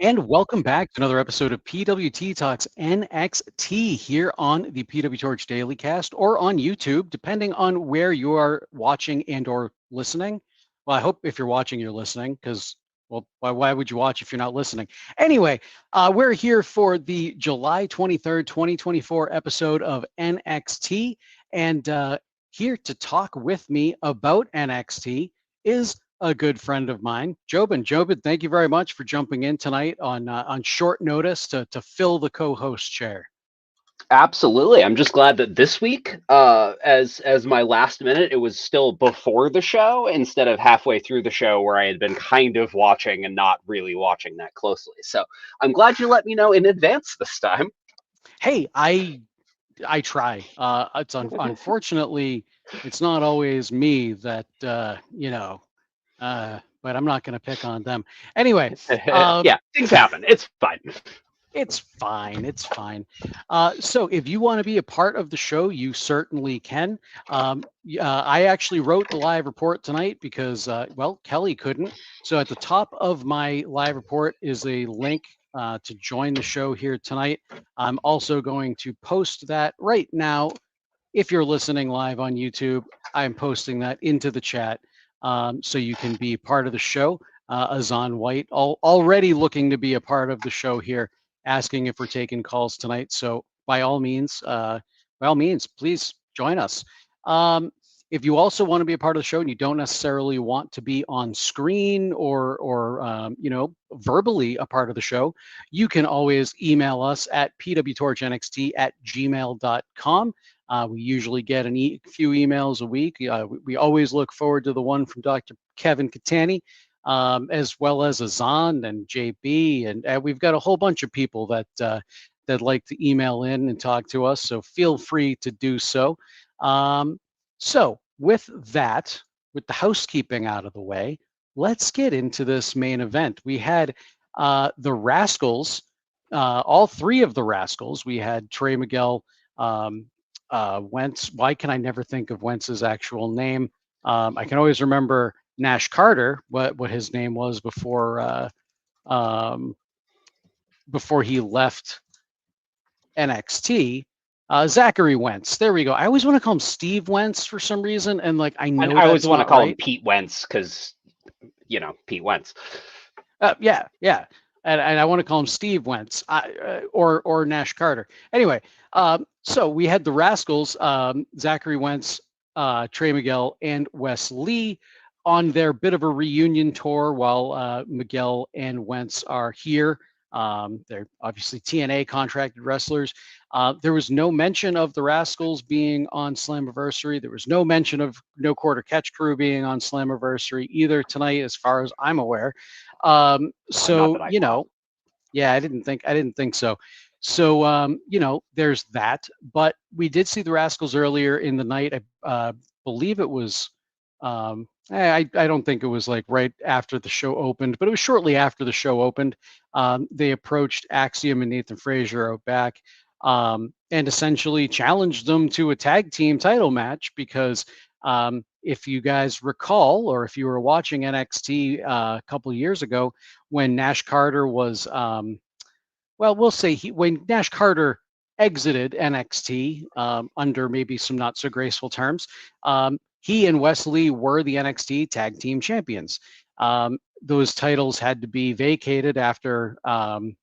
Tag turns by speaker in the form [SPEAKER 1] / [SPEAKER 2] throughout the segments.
[SPEAKER 1] And welcome back to another episode of PWT Talks NXT here on the PWTorch Daily Cast or on YouTube, depending on where you are watching and or listening. Well, I hope if you're watching, you're listening because, well, why would you watch if you're not listening? Anyway, we're here for the July 23rd, 2024 episode of NXT. And here to talk with me about NXT is a good friend of mine, Jobin. Jobin, thank you very much for jumping in tonight on short notice to fill the co-host chair.
[SPEAKER 2] Absolutely. I'm just glad that this week, as my last minute, it was still before the show instead of halfway through the show where I had been kind of watching and not really watching that closely. So I'm glad you let me know in advance this time.
[SPEAKER 1] Hey, I try. It's unfortunately it's not always me that but I'm not going to pick on them. Anyway,
[SPEAKER 2] Yeah, things happen. It's fine.
[SPEAKER 1] It's fine. It's fine. So if you want to be a part of the show, you certainly can. I actually wrote the live report tonight because, well, Kelly couldn't. So at the top of my live report is a link to join the show here tonight. I'm also going to post that right now. If you're listening live on YouTube, I'm posting that into the chat so you can be part of the show. Azan White already looking to be a part of the show here, asking if we're taking calls tonight. So by all means, please join us. If you also want to be a part of the show and you don't necessarily want to be on screen or verbally a part of the show, you can always email us at pwtorchNXT@gmail.com. We usually get a few emails a week. We always look forward to the one from Dr. Kevin Katani, as well as Azan and JB, and we've got a whole bunch of people that like to email in and talk to us. So feel free to do so. So with that, with the housekeeping out of the way, let's get into this main event. We had the Rascals, all three of the Rascals. We had Trey Miguel, Wentz. Why can I never think of Wentz's actual name? I can always remember Nash Carter, what his name was before he left NXT. Zachary Wentz. There we go. I always want to call him Steve Wentz for some reason, and I know
[SPEAKER 2] I always want to call
[SPEAKER 1] him
[SPEAKER 2] Pete Wentz because Pete Wentz.
[SPEAKER 1] Yeah, and I want to call him Steve Wentz or Nash Carter. Anyway, so we had the Rascals, Zachary Wentz, Trey Miguel, and Wes Lee on their bit of a reunion tour while Miguel and Wentz are here. They're obviously TNA contracted wrestlers. There was no mention of the Rascals being on Slammiversary. There was no mention of No Quarter Catch Crew being on Slammiversary either tonight, as far as I'm aware. So yeah, I didn't think so. So there's that. But we did see the Rascals earlier in the night. I believe it was. I don't think it was right after the show opened, but it was shortly after the show opened. They approached Axiom and Nathan Frazer out back and essentially challenged them to a tag team title match because if you guys recall, or if you were watching NXT a couple of years ago, when Nash Carter was, we'll say when Nash Carter exited NXT under maybe some not so graceful terms, he and Wes Lee were the NXT Tag Team Champions. Those titles had to be vacated after the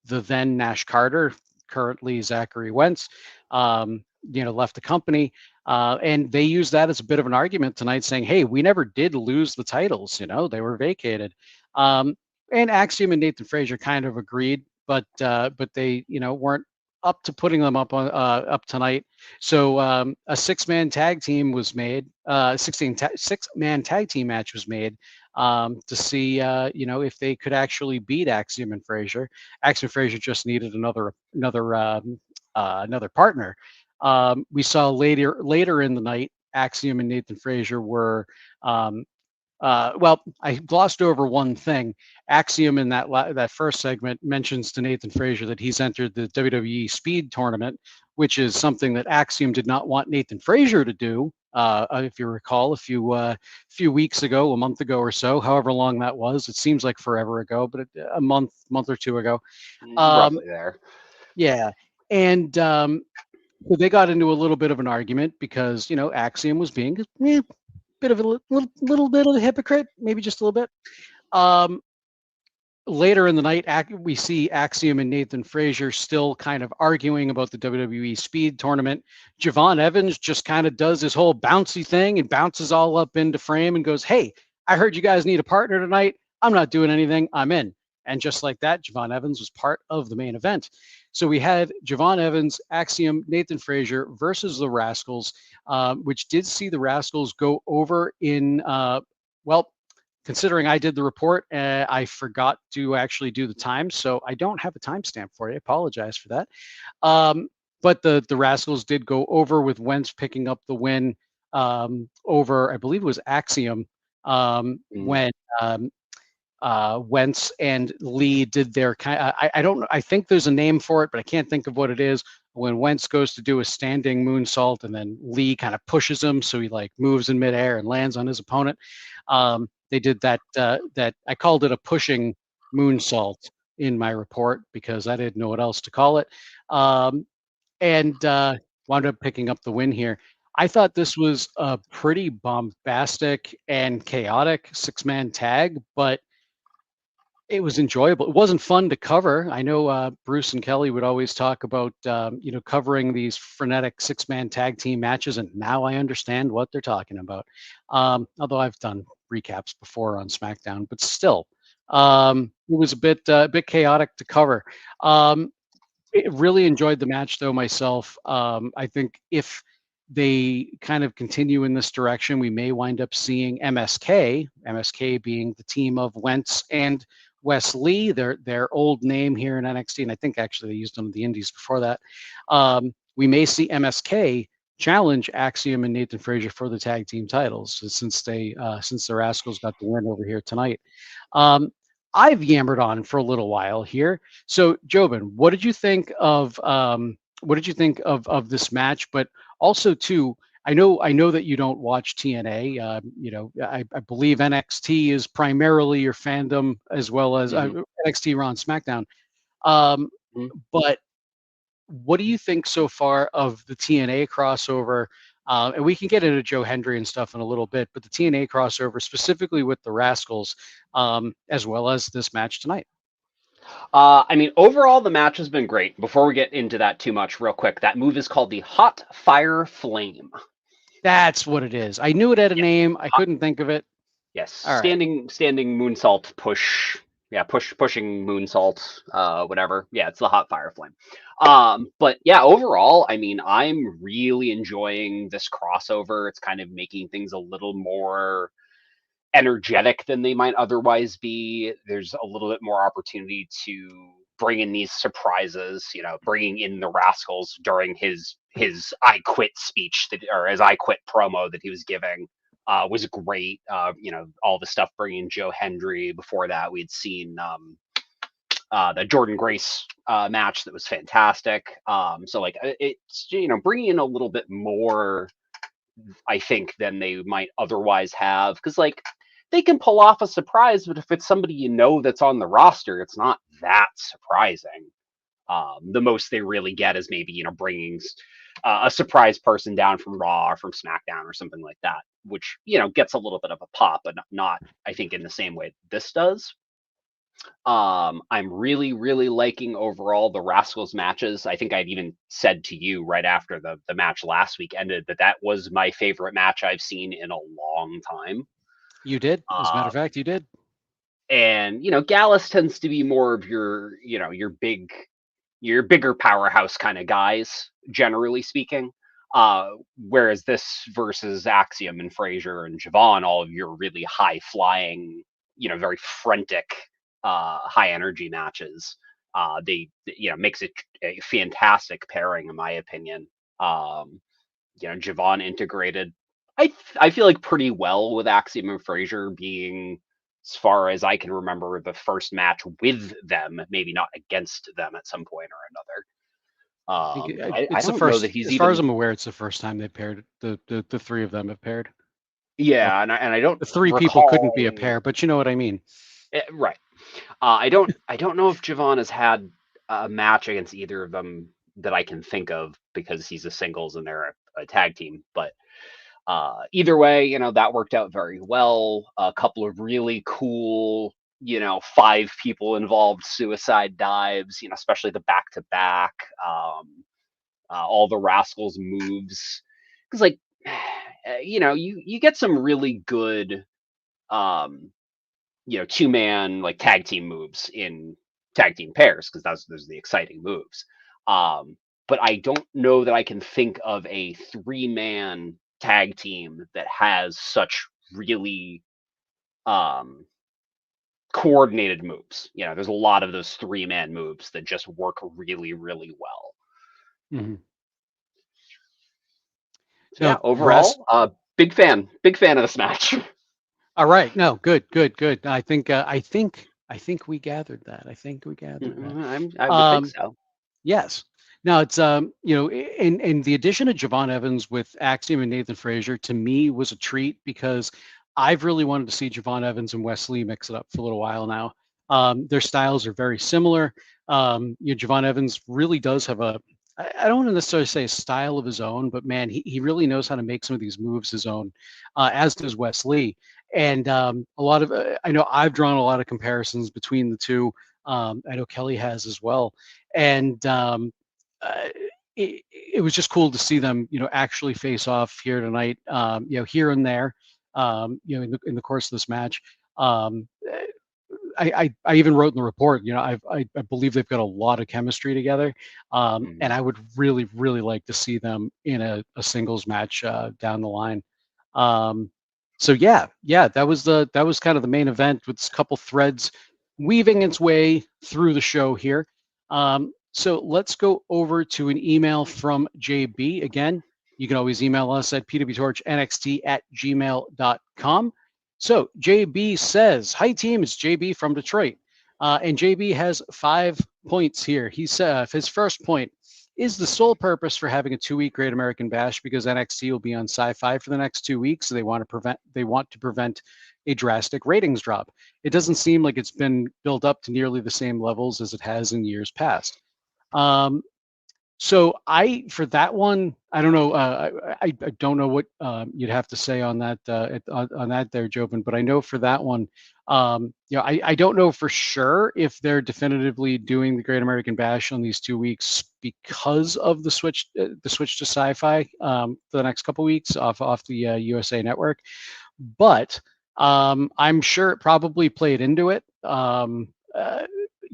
[SPEAKER 1] then Nash Carter, currently Zachary Wentz, left the company. And they used that as a bit of an argument tonight, saying, hey, we never did lose the titles. They were vacated. And Axiom and Nathan Frazer kind of agreed, but they, weren't up to putting them up tonight. So a six-man tag team was made. 6-man tag team match was made to see if they could actually beat Axiom and Frazer. Axiom and Frazer just needed another partner. We saw later in the night, Axiom and Nathan Frazer were. I glossed over one thing. Axiom in that first segment mentions to Nathan Frazer that he's entered the WWE Speed Tournament, which is something that Axiom did not want Nathan Frazer to do if you recall, a few weeks ago, a month ago or so, however long that was. It seems like forever ago, but a month or two ago.
[SPEAKER 2] Roughly there.
[SPEAKER 1] Yeah, and so they got into a little bit of an argument because Axiom was being a bit of a little bit of a hypocrite, maybe just a little bit. Um, Later in the night, we see Axiom and Nathan Frazer still kind of arguing about the WWE Speed Tournament. Javon Evans just kind of does his whole bouncy thing and bounces all up into frame and goes, "Hey, I heard you guys need a partner tonight. I'm not doing anything. I'm in." And just like that, Javon Evans was part of the main event. So we had Javon Evans, Axiom, Nathan Frazer versus the Rascals, which did see the Rascals go over in, well, considering I did the report, I forgot to actually do the time, so I don't have a timestamp for you. I apologize for that. But the Rascals did go over with Wentz picking up the win over, I believe it was Axiom, when Wentz and Lee did their kind. I don't. I think there's a name for it, but I can't think of what it is. When Wentz goes to do a standing moonsault, and then Lee kind of pushes him, so he like moves in midair and lands on his opponent. They did that. That I called it a pushing moonsault in my report because I didn't know what else to call it, and wound up picking up the win here. I thought this was a pretty bombastic and chaotic six-man tag, but it was enjoyable. It wasn't fun to cover. I know Bruce and Kelly would always talk about covering these frenetic six-man tag team matches, and now I understand what they're talking about. Although I've done recaps before on SmackDown, but still, it was a bit chaotic to cover. Really enjoyed the match though myself. I think if they kind of continue in this direction, we may wind up seeing MSK being the team of Wentz and Wes Lee, their old name here in NXT, and I think actually they used them in the Indies before that. We may see MSK challenge Axiom and Nathan Frazer for the tag team titles since the Rascals got the win over here tonight. I've yammered on for a little while here. So, Jobin, what did you think of this match? But also, too, I know that you don't watch TNA. I believe NXT is primarily your fandom, as well as NXT, Raw, and SmackDown. But what do you think so far of the TNA crossover? And we can get into Joe Hendry and stuff in a little bit, but the TNA crossover specifically with the Rascals, as well as this match tonight.
[SPEAKER 2] I mean, overall, the match has been great. Before we get into that too much, real quick, that move is called the Hot Fire Flame.
[SPEAKER 1] That's what it is. I knew it had a name. I couldn't think of it.
[SPEAKER 2] Yes,
[SPEAKER 1] All right.
[SPEAKER 2] standing moonsault push. Yeah, pushing moonsault, whatever. Yeah, it's the Hot Fire Flame. But yeah, overall, I mean, I'm really enjoying this crossover. It's kind of making things a little more energetic than they might otherwise be. There's a little bit more opportunity to bring in these surprises, bringing in the Rascals during his I quit speech or his I quit promo that he was giving was great. All the stuff bringing Joe Hendry. Before that, we'd seen the Jordan Grace match that was fantastic. So like it's bringing in a little bit more, I think, than they might otherwise have, because like they can pull off a surprise, but if it's somebody that's on the roster, it's not that surprising. The most they really get is maybe bringing a surprise person down from Raw or from SmackDown or something like that, which gets a little bit of a pop, but not I think in the same way this does. I'm really, really liking overall the Rascals matches. I think I'd even said to you right after the match last week ended that was my favorite match I've seen in a long time.
[SPEAKER 1] You did. As a matter of fact, you did.
[SPEAKER 2] And Gallus tends to be more of your bigger powerhouse kind of guys, generally speaking. Whereas this versus Axiom and Frazer and Javon, all of your really high flying, very frantic, high energy matches. They makes it a fantastic pairing in my opinion. Javon integrated, I feel like pretty well with Axiom and Frazer being, as far as I can remember, the first match with them, maybe not against them at some point or another. I
[SPEAKER 1] it's the
[SPEAKER 2] don't know that
[SPEAKER 1] first,
[SPEAKER 2] he's
[SPEAKER 1] as far as
[SPEAKER 2] even.
[SPEAKER 1] I'm aware, it's the first time they paired the three of them have paired. Well,
[SPEAKER 2] Yeah, and I don't
[SPEAKER 1] the three people couldn't be a
[SPEAKER 2] recall.
[SPEAKER 1] pair, but you know what I mean.
[SPEAKER 2] Right. I don't know if Javon has had a match against either of them that I can think of because he's a singles and they're a tag team. But either way, that worked out very well. A couple of really cool, 5 people involved suicide dives, especially the back to back, all the Rascals moves. Because like, you get some really good, um, 2-man like tag team moves in tag team pairs because those are the exciting moves. But I don't know that I can think of a 3-man tag team that has such really um, coordinated moves. There's a lot of those 3-man moves that just work really, really well.
[SPEAKER 1] Mm-hmm.
[SPEAKER 2] So yeah, overall, big fan of this match.
[SPEAKER 1] All right. No, good. I think we gathered that. I think we gathered that.
[SPEAKER 2] I would think so.
[SPEAKER 1] Yes. Now it's in the addition of Javon Evans with Axiom and Nathan Frazer to me was a treat because I've really wanted to see Javon Evans and Wesley mix it up for a little while now. Their styles are very similar. Javon Evans really does have I don't want to necessarily say a style of his own, but man, he really knows how to make some of these moves his own, as does Wesley. And a lot of I know I've drawn a lot of comparisons between the two. I know Kelly has as well, and uh, it was just cool to see them, actually face off here tonight. Here and there, in the course of this match. I even wrote in the report, I believe they've got a lot of chemistry together, and I would really, really like to see them in a singles match down the line. So yeah, that was kind of the main event with a couple threads weaving its way through the show here. So let's go over to an email from JB. Again, you can always email us at pwtorchnxt@gmail.com. So JB says, "Hi team, it's JB from Detroit." And JB has 5 points here. He said his first point is the sole purpose for having a 2-week Great American Bash because NXT will be on Sci-Fi for the next 2 weeks. So they want to prevent a drastic ratings drop. It doesn't seem like it's been built up to nearly the same levels as it has in years past. So for that one, I don't know. I don't know what you'd have to say on that on that there, Jobin. But I know for that one, I don't know for sure if they're definitively doing the Great American Bash on these 2 weeks because of the switch to Sci-Fi for the next couple weeks off the USA Network. But I'm sure it probably played into it.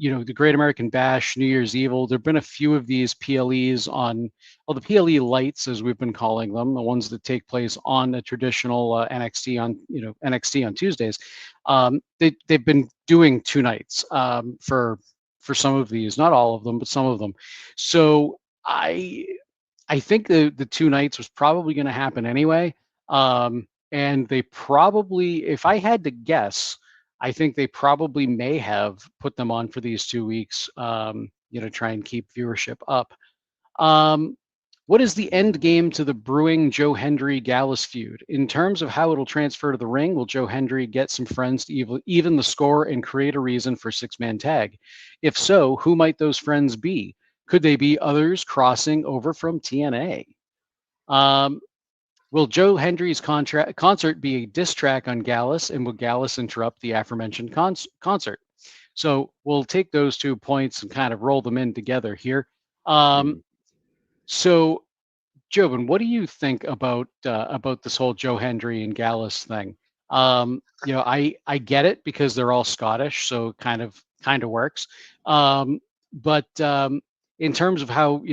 [SPEAKER 1] The Great American Bash, New Year's Evil. There've been a few of these PLEs on, well, the PLE lights, as we've been calling them, the ones that take place on a traditional NXT on Tuesdays. They've been doing 2 nights for some of these, not all of them, but some of them. So I think the 2 nights was probably going to happen anyway. And they probably, if I had to guess, I think they probably may have put them on for these 2 weeks, try and keep viewership up. What is the end game to the brewing Joe Hendry Gallus feud? In terms of how it'll transfer to the ring, will Joe Hendry get some friends to even the score and create a reason for 6-man tag? If so, who might those friends be? Could they be others crossing over from TNA? Will Joe Hendry's concert be a diss track on Gallus, and will Gallus interrupt the aforementioned concert? So we'll take those 2 points and kind of roll them in together here. So, Jobin, what do you think about this whole Joe Hendry and Gallus thing? I get it because they're all Scottish, so it kind of works. But in terms of how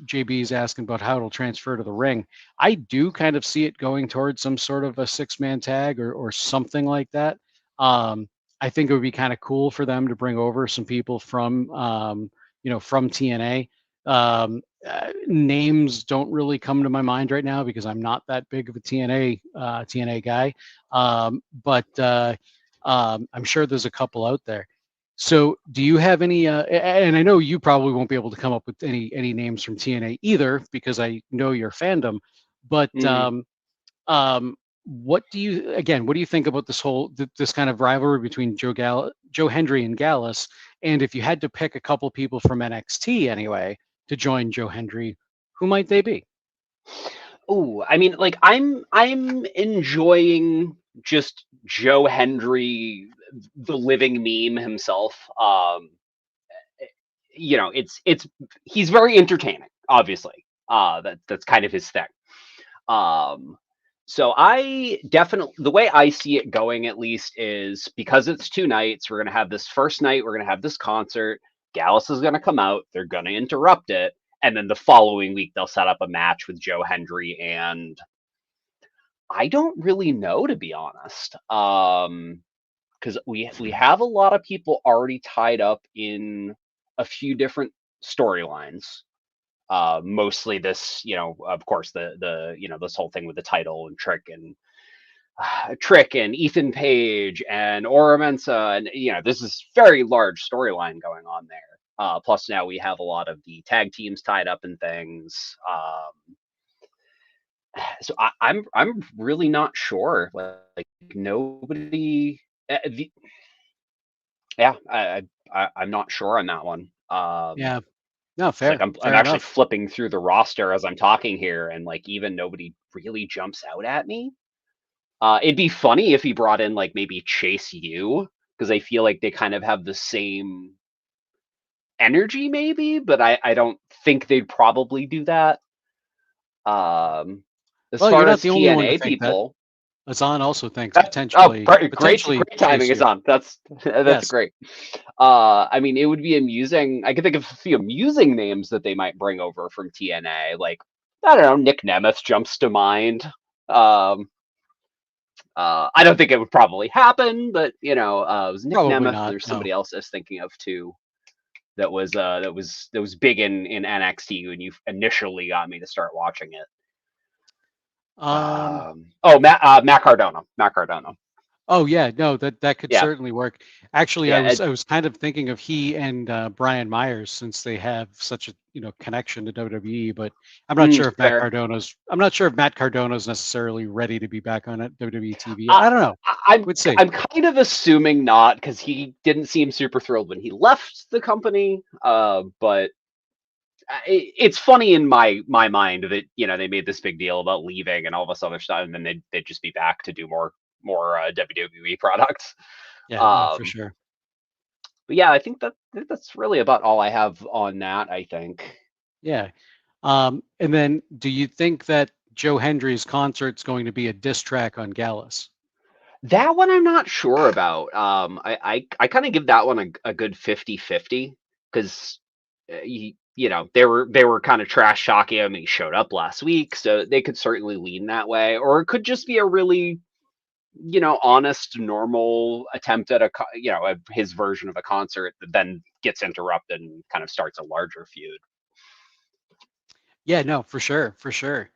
[SPEAKER 1] JB is asking about how it'll transfer to the ring, I do kind of see it going towards some sort of a 6-man tag or something like that. I think it would be kind of cool for them to bring over some people from from TNA. Names don't really come to my mind right now because I'm not that big of a TNA guy. But I'm sure there's a couple out there. So do you have any, and I know you probably won't be able to come up with any names from TNA either, because I know your fandom, but
[SPEAKER 2] Mm.
[SPEAKER 1] what do you think about this kind of rivalry between Joe Hendry and Gallus? And if you had to pick a couple people from NXT anyway to join Joe Hendry, who might they be?
[SPEAKER 2] Oh, I mean, like I'm enjoying just Joe Hendry, the living meme himself. It's he's very entertaining, obviously. That's kind of his thing. Um, so I definitely, the way I see it going at least is because it's 2 nights. We're gonna have this first night. We're gonna have this concert. Gallus is gonna come out. They're gonna interrupt it, and then the following week they'll set up a match with Joe Hendry, and I don't really know, to be honest. Because we have a lot of people already tied up in a few different storylines. Mostly this, of course, this whole thing with the title and Trick and Ethan Page and Aura Mensah, and this is very large storyline going on there. Plus now we have a lot of the tag teams tied up in things. So I'm really not sure. Like nobody. Yeah, I'm not sure on that one.
[SPEAKER 1] Yeah, no,
[SPEAKER 2] It's like
[SPEAKER 1] fair,
[SPEAKER 2] I'm
[SPEAKER 1] fair
[SPEAKER 2] actually
[SPEAKER 1] enough.
[SPEAKER 2] flipping through the roster as I'm talking here, and like even nobody really jumps out at me. It'd be funny if he brought in like maybe Chase U, because I feel like they kind of have the same energy, maybe, but I don't think they'd probably do that. Um, as
[SPEAKER 1] Well, you're
[SPEAKER 2] far
[SPEAKER 1] not
[SPEAKER 2] as
[SPEAKER 1] the only one to
[SPEAKER 2] TNA
[SPEAKER 1] think that.
[SPEAKER 2] people,
[SPEAKER 1] Azan also thinks
[SPEAKER 2] oh,
[SPEAKER 1] potentially
[SPEAKER 2] great timing
[SPEAKER 1] Chase
[SPEAKER 2] is
[SPEAKER 1] U.
[SPEAKER 2] on. That's
[SPEAKER 1] Yes.
[SPEAKER 2] great. I mean, it would be amusing. I could think of a few amusing names that they might bring over from TNA. Like, I don't know, Nick Nemeth jumps to mind. Um, I don't think it would probably happen, but it was Nick
[SPEAKER 1] Probably
[SPEAKER 2] Nemeth.
[SPEAKER 1] not.
[SPEAKER 2] There's
[SPEAKER 1] No.
[SPEAKER 2] somebody else I was thinking of too that was big in NXT when you initially got me to start watching it.
[SPEAKER 1] Um,
[SPEAKER 2] Matt Cardona. Matt Cardona.
[SPEAKER 1] oh yeah, no, that could
[SPEAKER 2] Yeah,
[SPEAKER 1] certainly work. Actually, I
[SPEAKER 2] yeah.
[SPEAKER 1] was I was kind of thinking of he and Brian Myers, since they have such a connection to WWE, but
[SPEAKER 2] Fair.
[SPEAKER 1] I'm not sure if Matt Cardona's necessarily ready to be back on WWE TV.
[SPEAKER 2] Uh,
[SPEAKER 1] I don't know.
[SPEAKER 2] I'm
[SPEAKER 1] We'd see.
[SPEAKER 2] I'm kind of assuming not because he didn't seem super thrilled when he left the company. But it's funny in my mind that they made this big deal about leaving and all this other stuff, and then they'd just be back to do more WWE products.
[SPEAKER 1] Yeah, no, for
[SPEAKER 2] Um,
[SPEAKER 1] sure.
[SPEAKER 2] but yeah, I think that's really about all I have on that. I think
[SPEAKER 1] Yeah. And then do you think that Joe Hendry's concert's going to be a diss track on Gallus?
[SPEAKER 2] that one I'm not sure about. I kind of give that one a good 50-50 because they were kind of trash talking him. He showed up last week, so they could certainly lean that way, or it could just be a really honest, normal attempt at his version of a concert that then gets interrupted and kind of starts a larger feud.
[SPEAKER 1] Yeah, no, for sure, for sure.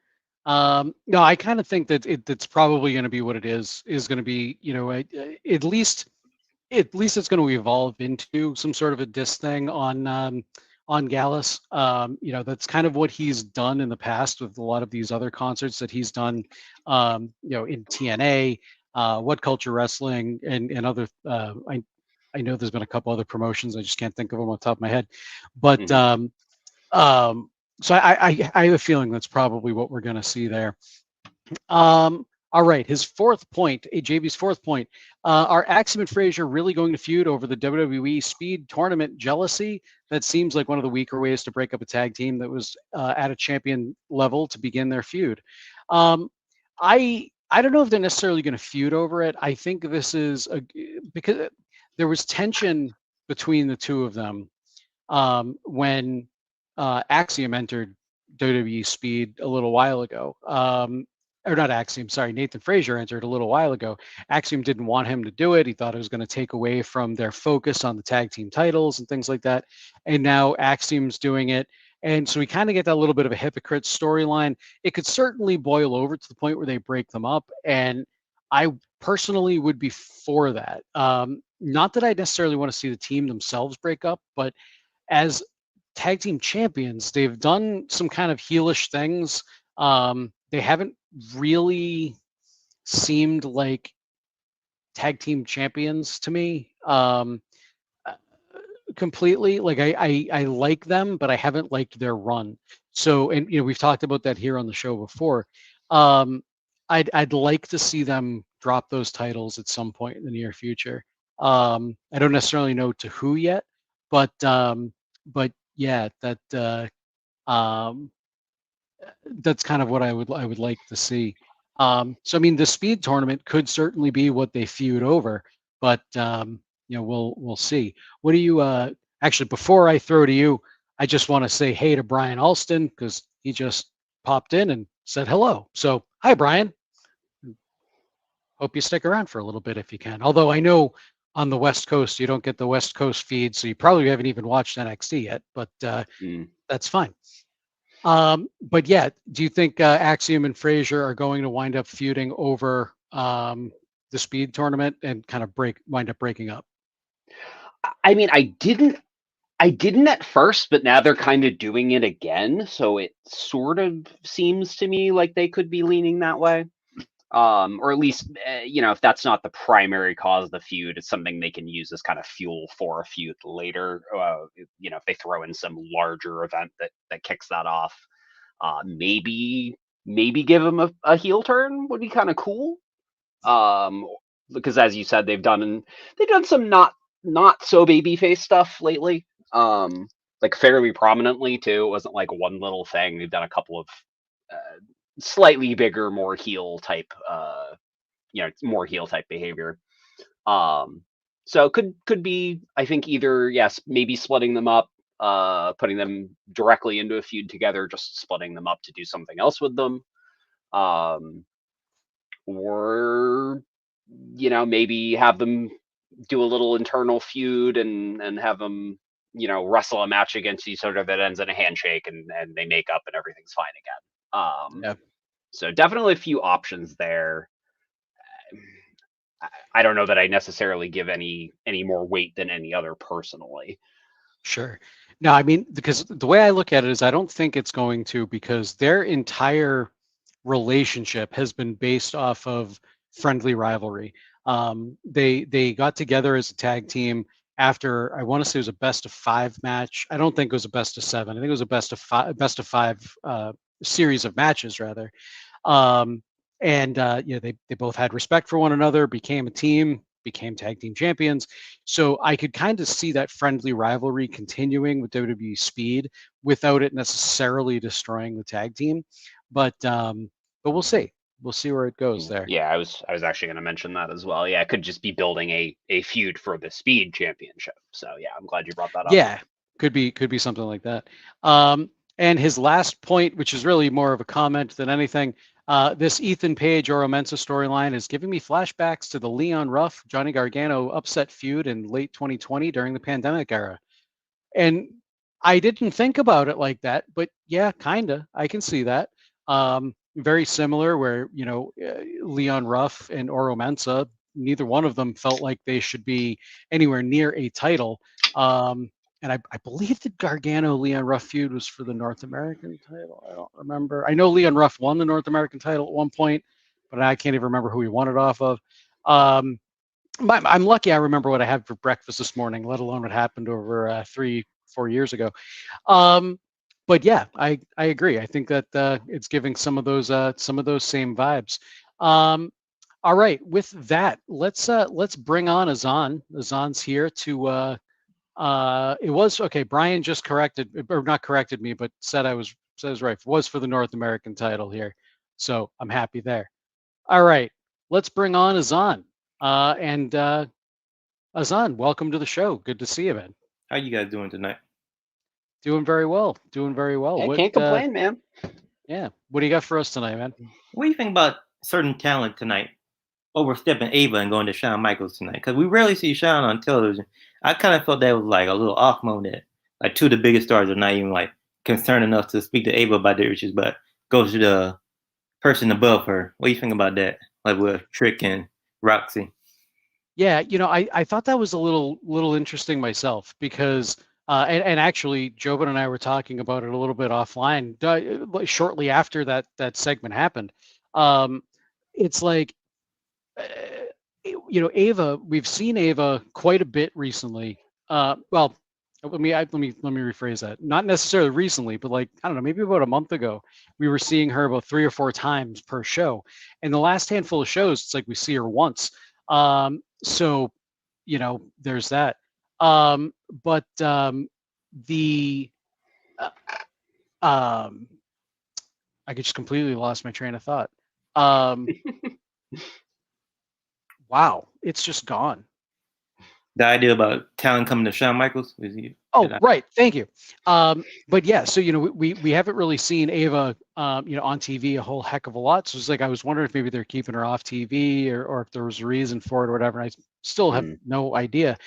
[SPEAKER 1] No, I kind of think that it's probably going to be what it is going to be, at least it's going to evolve into some sort of a diss thing on Gallus. That's kind of what he's done in the past with a lot of these other concerts that he's done, in TNA, What Culture Wrestling, and other. I know there's been a couple other promotions. I just can't think of them on the top of my head, but
[SPEAKER 2] Hmm.
[SPEAKER 1] um, so I have a feeling that's probably what we're going to see there. All right, his fourth point, JB's fourth point. Are Axiom and Frazer really going to feud over the WWE Speed Tournament jealousy? That seems like one of the weaker ways to break up a tag team that was at a champion level to begin their feud. Um, I don't know if they're necessarily going to feud over it. I think this is because there was tension between the two of them when Axiom entered WWE Speed a little while ago. Or not Axiom, sorry, Nathan Frazer entered a little while ago. Axiom didn't want him to do it. He thought it was going to take away from their focus on the tag team titles and things like that. And now Axiom's doing it. And so we kind of get that little bit of a hypocrite storyline. It could certainly boil over to the point where they break them up. And I personally would be for that. not that I necessarily want to see the team themselves break up, but as tag team champions, they've done some kind of heelish things. They haven't really seemed like tag team champions to me. Completely. Like I like them, but I haven't liked their run. So, and we've talked about that here on the show before. Um, I'd like to see them drop those titles at some point in the near future. I don't necessarily know to who yet, but yeah, um, that's kind of what I would like to see. So I mean, the speed tournament could certainly be what they feud over, but we'll see. What do you actually before I throw to you, I just want to say hey to Brian Alston because he just popped in and said hello. So hi Brian. Hope you stick around for a little bit if you can. Although I know on the West Coast you don't get the West Coast feed, so you probably haven't even watched NXT yet, but that's fine. But yeah, do you think Axiom and Frazer are going to wind up feuding over the speed tournament and kind of wind up breaking up?
[SPEAKER 2] I mean, I didn't at first, but now they're kind of doing it again, so it sort of seems to me like they could be leaning that way. Or at least, if that's not the primary cause of the feud, it's something they can use as kind of fuel for a feud later. If they throw in some larger event that kicks that off, maybe give them a heel turn would be kind of cool. Because as you said, they've done some not so babyface stuff lately. Like fairly prominently too. It wasn't like one little thing. They've done a couple of slightly bigger, more heel type, more heel type behavior. So it could be, I think, either yes, maybe splitting them up, putting them directly into a feud together, just splitting them up to do something else with them, or maybe have them do a little internal feud and have them wrestle a match against each other that ends in a handshake and they make up and everything's fine again.
[SPEAKER 1] Yeah.
[SPEAKER 2] So definitely a few options there. I don't know that I necessarily give any more weight than any other personally.
[SPEAKER 1] Sure. No, I mean, because the way I look at it is I don't think it's going to, because their entire relationship has been based off of friendly rivalry. They got together as a tag team after, I want to say it was a best of 5 match. I don't think it was a best of 7. I think it was a best of 5 series of matches rather. They both had respect for one another, became a team, became tag team champions. So I could kind of see that friendly rivalry continuing with WWE Speed without it necessarily destroying the tag team. But we'll see. We'll see where it goes there.
[SPEAKER 2] Yeah, I was actually going to mention that as well. Yeah, it could just be building a feud for the Speed Championship. So yeah, I'm glad you brought that up.
[SPEAKER 1] Yeah, could be something like that. And his last point, which is really more of a comment than anything, this Ethan Page or Mensah storyline is giving me flashbacks to the Leon Ruff, Johnny Gargano upset feud in late 2020 during the pandemic era. And I didn't think about it like that, but yeah, kind of. I can see that. Very similar where, Leon Ruff and Oro Mensah, neither one of them felt like they should be anywhere near a title. And I believe the Gargano Leon Ruff feud was for the North American title. I don't remember. I know Leon Ruff won the North American title at one point, but I can't even remember who he won it off of. I'm lucky I remember what I had for breakfast this morning, let alone what happened over 3-4 years ago. But yeah, I agree. I think that it's giving some of those same vibes. All right, with that, let's bring on Azan. Azan's here to it was okay. Brian just corrected, or not corrected me, but said I was right. It was for the North American title here, so I'm happy there. All right, let's bring on Azan. Azan, welcome to the show. Good to see you, man.
[SPEAKER 3] How you guys doing tonight?
[SPEAKER 1] Doing very well. Doing very well.
[SPEAKER 2] I can't complain, man.
[SPEAKER 1] Yeah. What do you got for us tonight, man?
[SPEAKER 3] What do you think about certain talent tonight overstepping Ava and going to Shawn Michaels tonight? Because we rarely see Shawn on television. I kind of felt that was like a little off moment. Like two of the biggest stars are not even like concerned enough to speak to Ava about their issues, but goes to the person above her. What do you think about that? Like with Trick and Roxy.
[SPEAKER 1] Yeah, I thought that was a little interesting myself because and actually Jobin and I were talking about it a little bit offline shortly after that segment happened. It's like uh, Ava, we've seen Ava quite a bit recently. Well, let me rephrase that. Not necessarily recently, but like I don't know, maybe about a month ago, we were seeing her about 3 or 4 times per show. And the last handful of shows, it's like we see her once. So there's that. But the uh, um, I just completely lost my train of thought. Um, wow, it's just gone.
[SPEAKER 3] The idea about talent coming to Shawn Michaels was you.
[SPEAKER 1] Oh, right. Thank you. But yeah, so we haven't really seen Ava on TV a whole heck of a lot. So it's like I was wondering if maybe they're keeping her off TV or if there was a reason for it or whatever. And I still have no idea.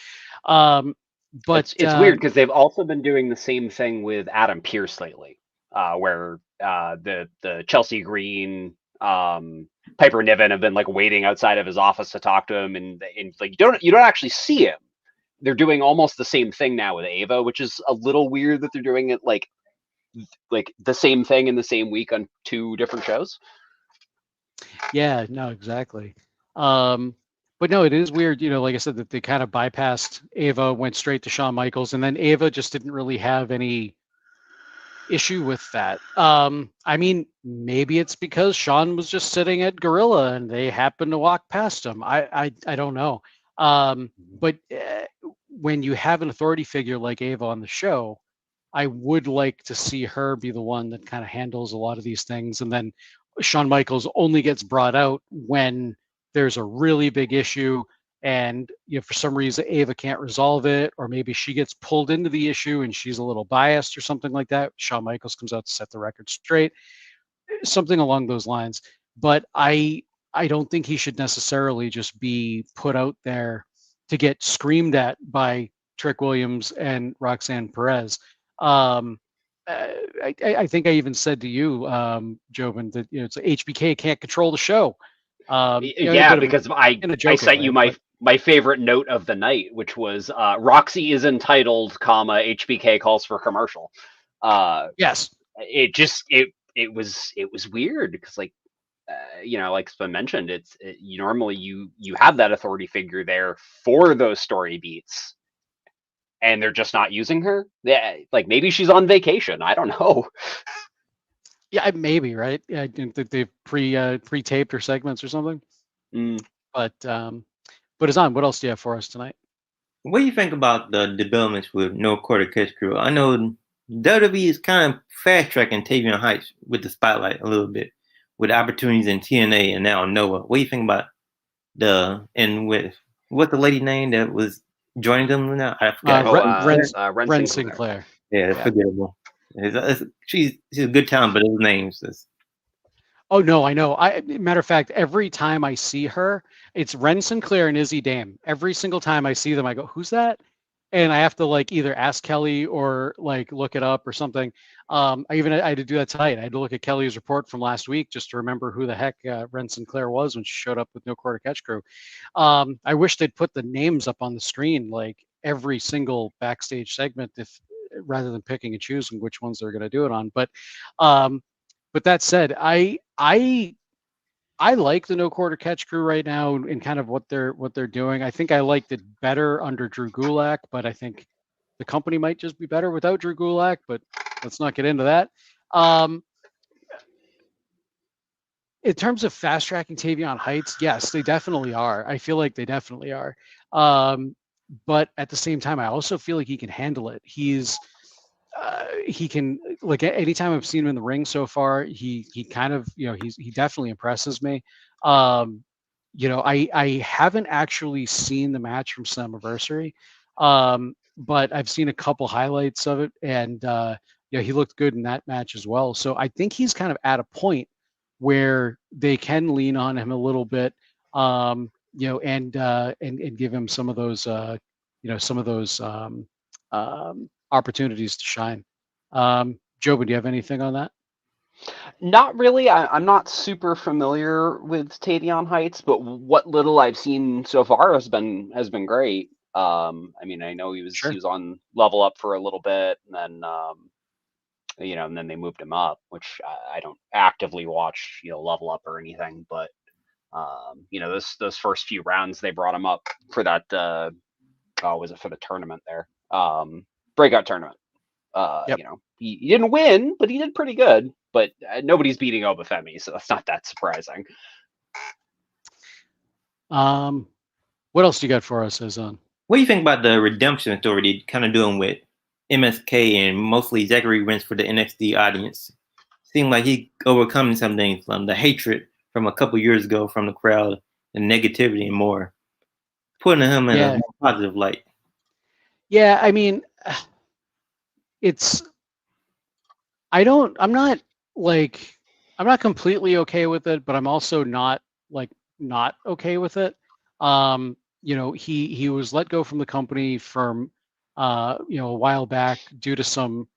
[SPEAKER 1] But
[SPEAKER 2] it's weird because they've also been doing the same thing with Adam Pearce lately, where the Chelsea Green, Piper Niven have been like waiting outside of his office to talk to him, and like you don't actually see him. They're doing almost the same thing now with Ava, which is a little weird that they're doing it like the same thing in the same week on 2 different shows.
[SPEAKER 1] Yeah, no, exactly. But no, it is weird, like I said, that they kind of bypassed Ava, went straight to Shawn Michaels, and then Ava just didn't really have any issue with that. I mean, maybe it's because Shawn was just sitting at Gorilla and they happened to walk past him. I don't know. But when you have an authority figure like Ava on the show, I would like to see her be the one that kind of handles a lot of these things, and then Shawn Michaels only gets brought out when there's a really big issue and for some reason Ava can't resolve it, or maybe she gets pulled into the issue and she's a little biased or something like that. Shawn Michaels comes out to set the record straight, something along those lines. But I don't think he should necessarily just be put out there to get screamed at by Trick Williams and Roxanne Perez. I think I even said to you, Jobin, that it's HBK can't control the show.
[SPEAKER 2] Yeah, because I sent you my favorite note of the night, which was Roxy is entitled, HBK calls for commercial.
[SPEAKER 1] Yes.
[SPEAKER 2] It was weird because like like Sven mentioned, you normally you have that authority figure there for those story beats, and they're just not using her. Yeah, like maybe she's on vacation. I don't know.
[SPEAKER 1] Yeah, maybe, right? Yeah, I think that they've pre-taped her segments or something. But Azan, what else do you have for us tonight?
[SPEAKER 3] What do you think about the developments with No Quarter Catch Crew? I know WWE is kind of fast tracking Tavion Heights with the spotlight a little bit, with opportunities in TNA and now Noah. What do you think about with what's the lady name that was joining them now? I forgot.
[SPEAKER 1] Ren Sinclair.
[SPEAKER 3] Yeah, it's forgettable. She's a good talent, but his name's this.
[SPEAKER 1] Oh no, I know. Matter of fact, every time I see her, it's Ren Sinclair and Izzy Dame. Every single time I see them, I go, "Who's that?" And I have to like either ask Kelly or like look it up or something. I had to do that tonight. I had to look at Kelly's report from last week just to remember who the heck Ren Sinclair was when she showed up with No Quarter Catch Crew. I wish they'd put the names up on the screen like every single backstage segment, if rather than picking and choosing which ones they're going to do it on. But that said, I like the No Quarter Catch Crew right now and kind of what they're doing. I think I liked it better under Drew Gulak, but I think the company might just be better without Drew Gulak. But let's not get into that. In terms of fast tracking Tavion Heights, yes, they definitely are. I feel like they definitely are. But at the same time, I also feel like he can handle it. He can, like, anytime I've seen him in the ring so far, he kind of, he definitely impresses me. I haven't actually seen the match from Slammiversary, but I've seen a couple highlights of it, and he looked good in that match as well. So I think he's kind of at a point where they can lean on him a little bit, and give him some of those, opportunities to shine. Jobin, do you have anything on that?
[SPEAKER 2] Not really. I'm not super familiar with Tavion Heights, but what little I've seen so far has been great. I mean, I know he
[SPEAKER 1] Sure.
[SPEAKER 2] was on Level Up for a little bit, and then and then they moved him up, which I don't actively watch, Level Up or anything, but those first few rounds they brought him up for that. Was it for the tournament there? Breakout tournament.
[SPEAKER 1] Yep.
[SPEAKER 2] He didn't win, but he did pretty good. But nobody's beating Obafemi, so that's not that surprising.
[SPEAKER 1] What else do you got for us, Azan?
[SPEAKER 3] What do you think about the redemption story kind of doing with MSK and mostly Zachary Wentz for the NXT audience? Seemed like he overcoming something from the hatred from a couple years ago from the crowd and negativity and more, putting him in a more positive light.
[SPEAKER 1] Yeah, I mean, I'm not completely okay with it, but I'm also not okay with it. He was let go from the company from a while back due to some,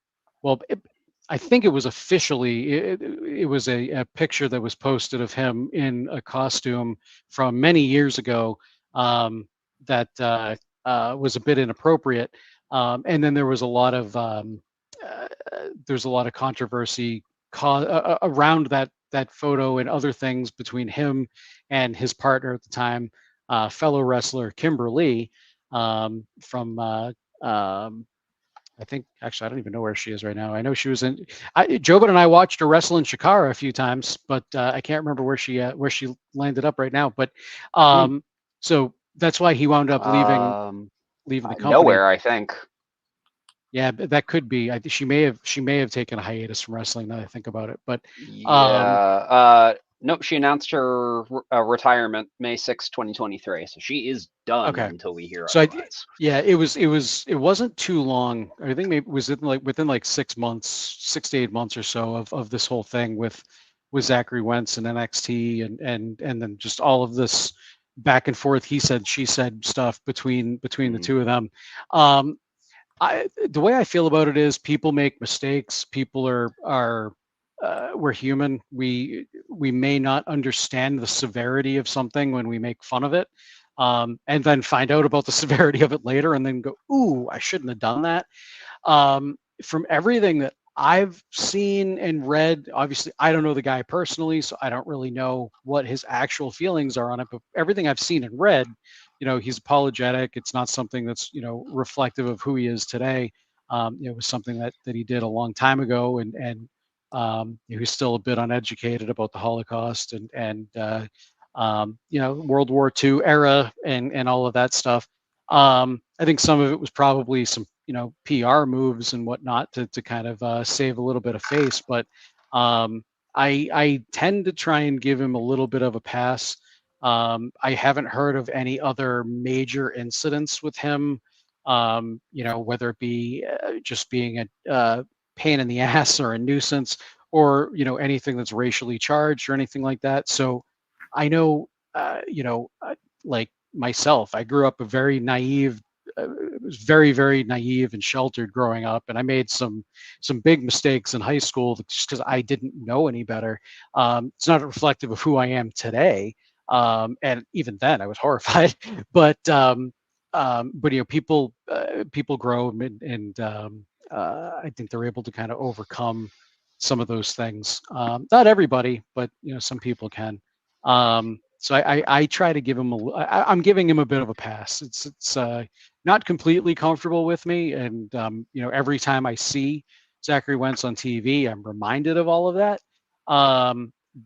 [SPEAKER 1] I think it was officially, it was a picture that was posted of him in a costume from many years ago that was a bit inappropriate. And then there was a lot of controversy around that photo and other things between him and his partner at the time, fellow wrestler Kimberly from I think actually I don't even know where she is right now. I know she was in. Jobin and I watched her wrestle in Shikara a few times, but I can't remember where she landed up right now. But so that's why he wound up leaving the company.
[SPEAKER 2] Nowhere, I think.
[SPEAKER 1] Yeah, that could be. I think she may have taken a hiatus from wrestling. Now that I think about it, but
[SPEAKER 2] yeah, nope. She announced her retirement May 6, 2023. So she is done until we hear otherwise.
[SPEAKER 1] It wasn't too long. I think maybe it was within 6 months, 6 to 8 months or so of this whole thing with Zachary Wentz and NXT and then just all of this back and forth, he said, she said stuff between the two of them. The way I feel about it is people make mistakes. People are we're human. We may not understand the severity of something when we make fun of it, and then find out about the severity of it later, and then go, "Ooh, I shouldn't have done that." From everything that I've seen and read, obviously I don't know the guy personally, so I don't really know what his actual feelings are on it. But everything I've seen and read, he's apologetic. It's not something that's reflective of who he is today. It was something that he did a long time ago, and he's still a bit uneducated about the Holocaust and World War II era and all of that stuff. I think some of it was probably some PR moves and whatnot to kind of save a little bit of face, but I tend to try and give him a little bit of a pass. I haven't heard of any other major incidents with him, whether it be just being a pain in the ass or a nuisance or anything that's racially charged or anything like that. So I know like myself, I grew up a very naive, was very, very naive and sheltered growing up, and I made some big mistakes in high school just because I didn't know any better. It's not reflective of who I am today, and even then I was horrified. But people grow, and I think they're able to kind of overcome some of those things. Not everybody, but some people can. So I try to give him I'm giving him a bit of a pass. It's not completely comfortable with me, and every time I see Zachary Wentz on TV, I'm reminded of all of that.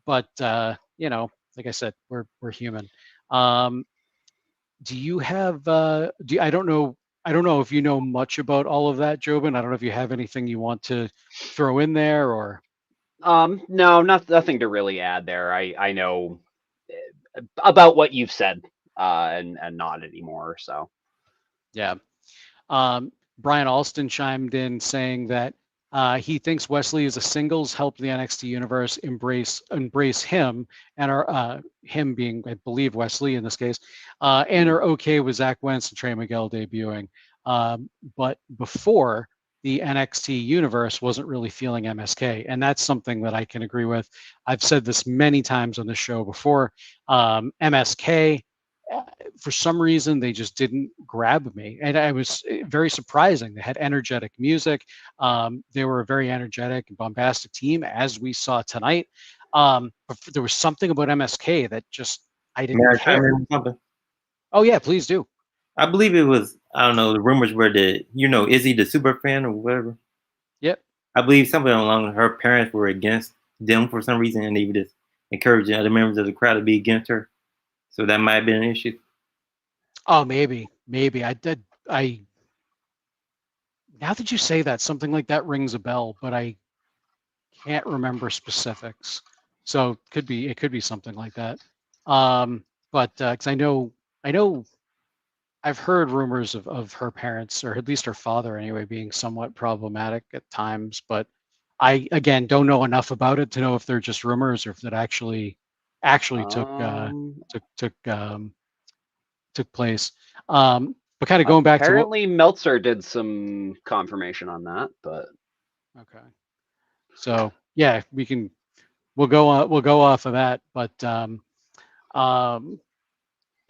[SPEAKER 1] But like I said, we're human. Do you have? I don't know. I don't know if you know much about all of that, Jobin. I don't know if you have anything you want to throw in there or.
[SPEAKER 2] No, nothing to really add there. I know about what you've said, and not anymore. So,
[SPEAKER 1] yeah. Brian Alston chimed in saying that he thinks Wesley is a singles help the NXT universe embrace him and him being, I believe, Wesley in this case, and are okay with Zach Wentz and Trey Miguel debuting. But before the NXT universe wasn't really feeling MSK. And that's something that I can agree with. I've said this many times on the show before. MSK, for some reason, they just didn't grab me. And it was very surprising. They had energetic music. They were a very energetic and bombastic team, as we saw tonight. But there was something about MSK that just, I didn't care. Oh, yeah, please do.
[SPEAKER 3] I believe it was, I don't know, the rumors were that, is he the super fan or whatever?
[SPEAKER 1] Yep.
[SPEAKER 3] I believe something along her parents were against them for some reason, and they were just encouraging other members of the crowd to be against her. So that might have been an issue.
[SPEAKER 1] Oh, maybe. Now that you say that, something like that rings a bell, but I can't remember specifics. So it could be something like that. But because I know I've heard rumors of her parents, or at least her father anyway, being somewhat problematic at times. But I, again, don't know enough about it to know if they're just rumors or if that actually took place. But kind of going back to
[SPEAKER 2] apparently Meltzer did some confirmation on that, but
[SPEAKER 1] okay. So yeah, we'll go off of that, but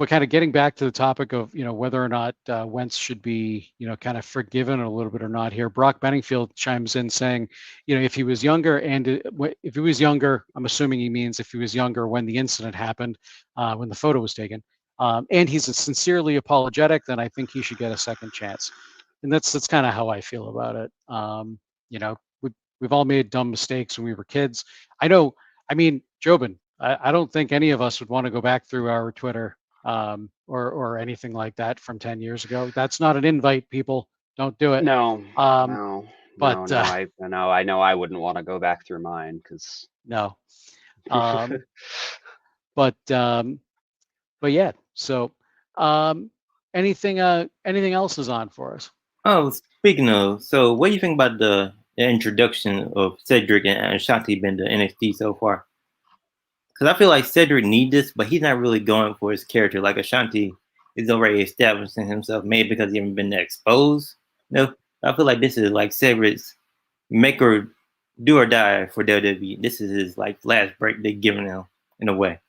[SPEAKER 1] kind of getting back to the topic of whether or not Wentz should be kind of forgiven a little bit or not here. Brock Benningfield chimes in saying, if he was younger, and if he was younger, I'm assuming he means if he was younger when the incident happened, when the photo was taken, and he's sincerely apologetic, then I think he should get a second chance. And that's kind of how I feel about it. We've all made dumb mistakes when we were kids. I mean, Jobin, I don't think any of us would want to go back through our Twitter or anything like that from 10 years ago. That's not an invite, people. Don't do it.
[SPEAKER 2] No.
[SPEAKER 1] But
[SPEAKER 2] I know I wouldn't want to go back through mine because
[SPEAKER 1] no. But yeah. So anything else is on for us?
[SPEAKER 3] Oh, speaking of, so what do you think about the introduction of Cedric and Ashante being to NXT so far? Because I feel like Cedric needs this, but he's not really going for his character. Like Ashante is already establishing himself, maybe because he hasn't been exposed. No, I feel like this is like Cedric's make or do or die for WWE. This is his like last break they're giving him in a way.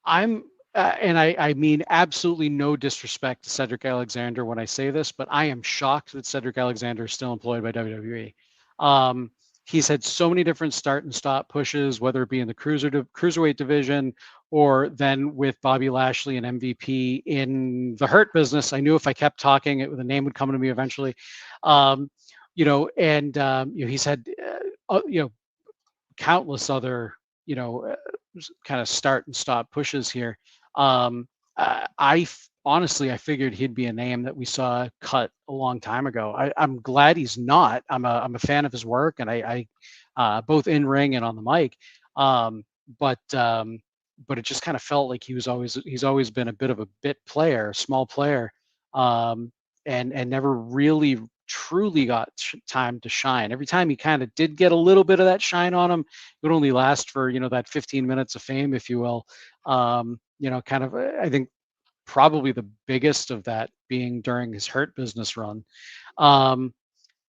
[SPEAKER 1] And I mean absolutely no disrespect to Cedric Alexander when I say this, but I am shocked that Cedric Alexander is still employed by WWE. He's had so many different start and stop pushes, whether it be in the cruiserweight division or then with Bobby Lashley and MVP in the Hurt Business. I knew if I kept talking, the name would come to me eventually. He's had countless other kind of start and stop pushes here. Honestly, I figured he'd be a name that we saw cut a long time ago. I'm glad he's not. I'm a fan of his work, and I both in ring and on the mic. But it just kind of felt like he's always been a bit of a bit player, small player, and never really truly got time to shine. Every time he kind of did get a little bit of that shine on him, it would only last for that 15 minutes of fame, if you will. Kind of, I think probably the biggest of that being during his Hurt Business run.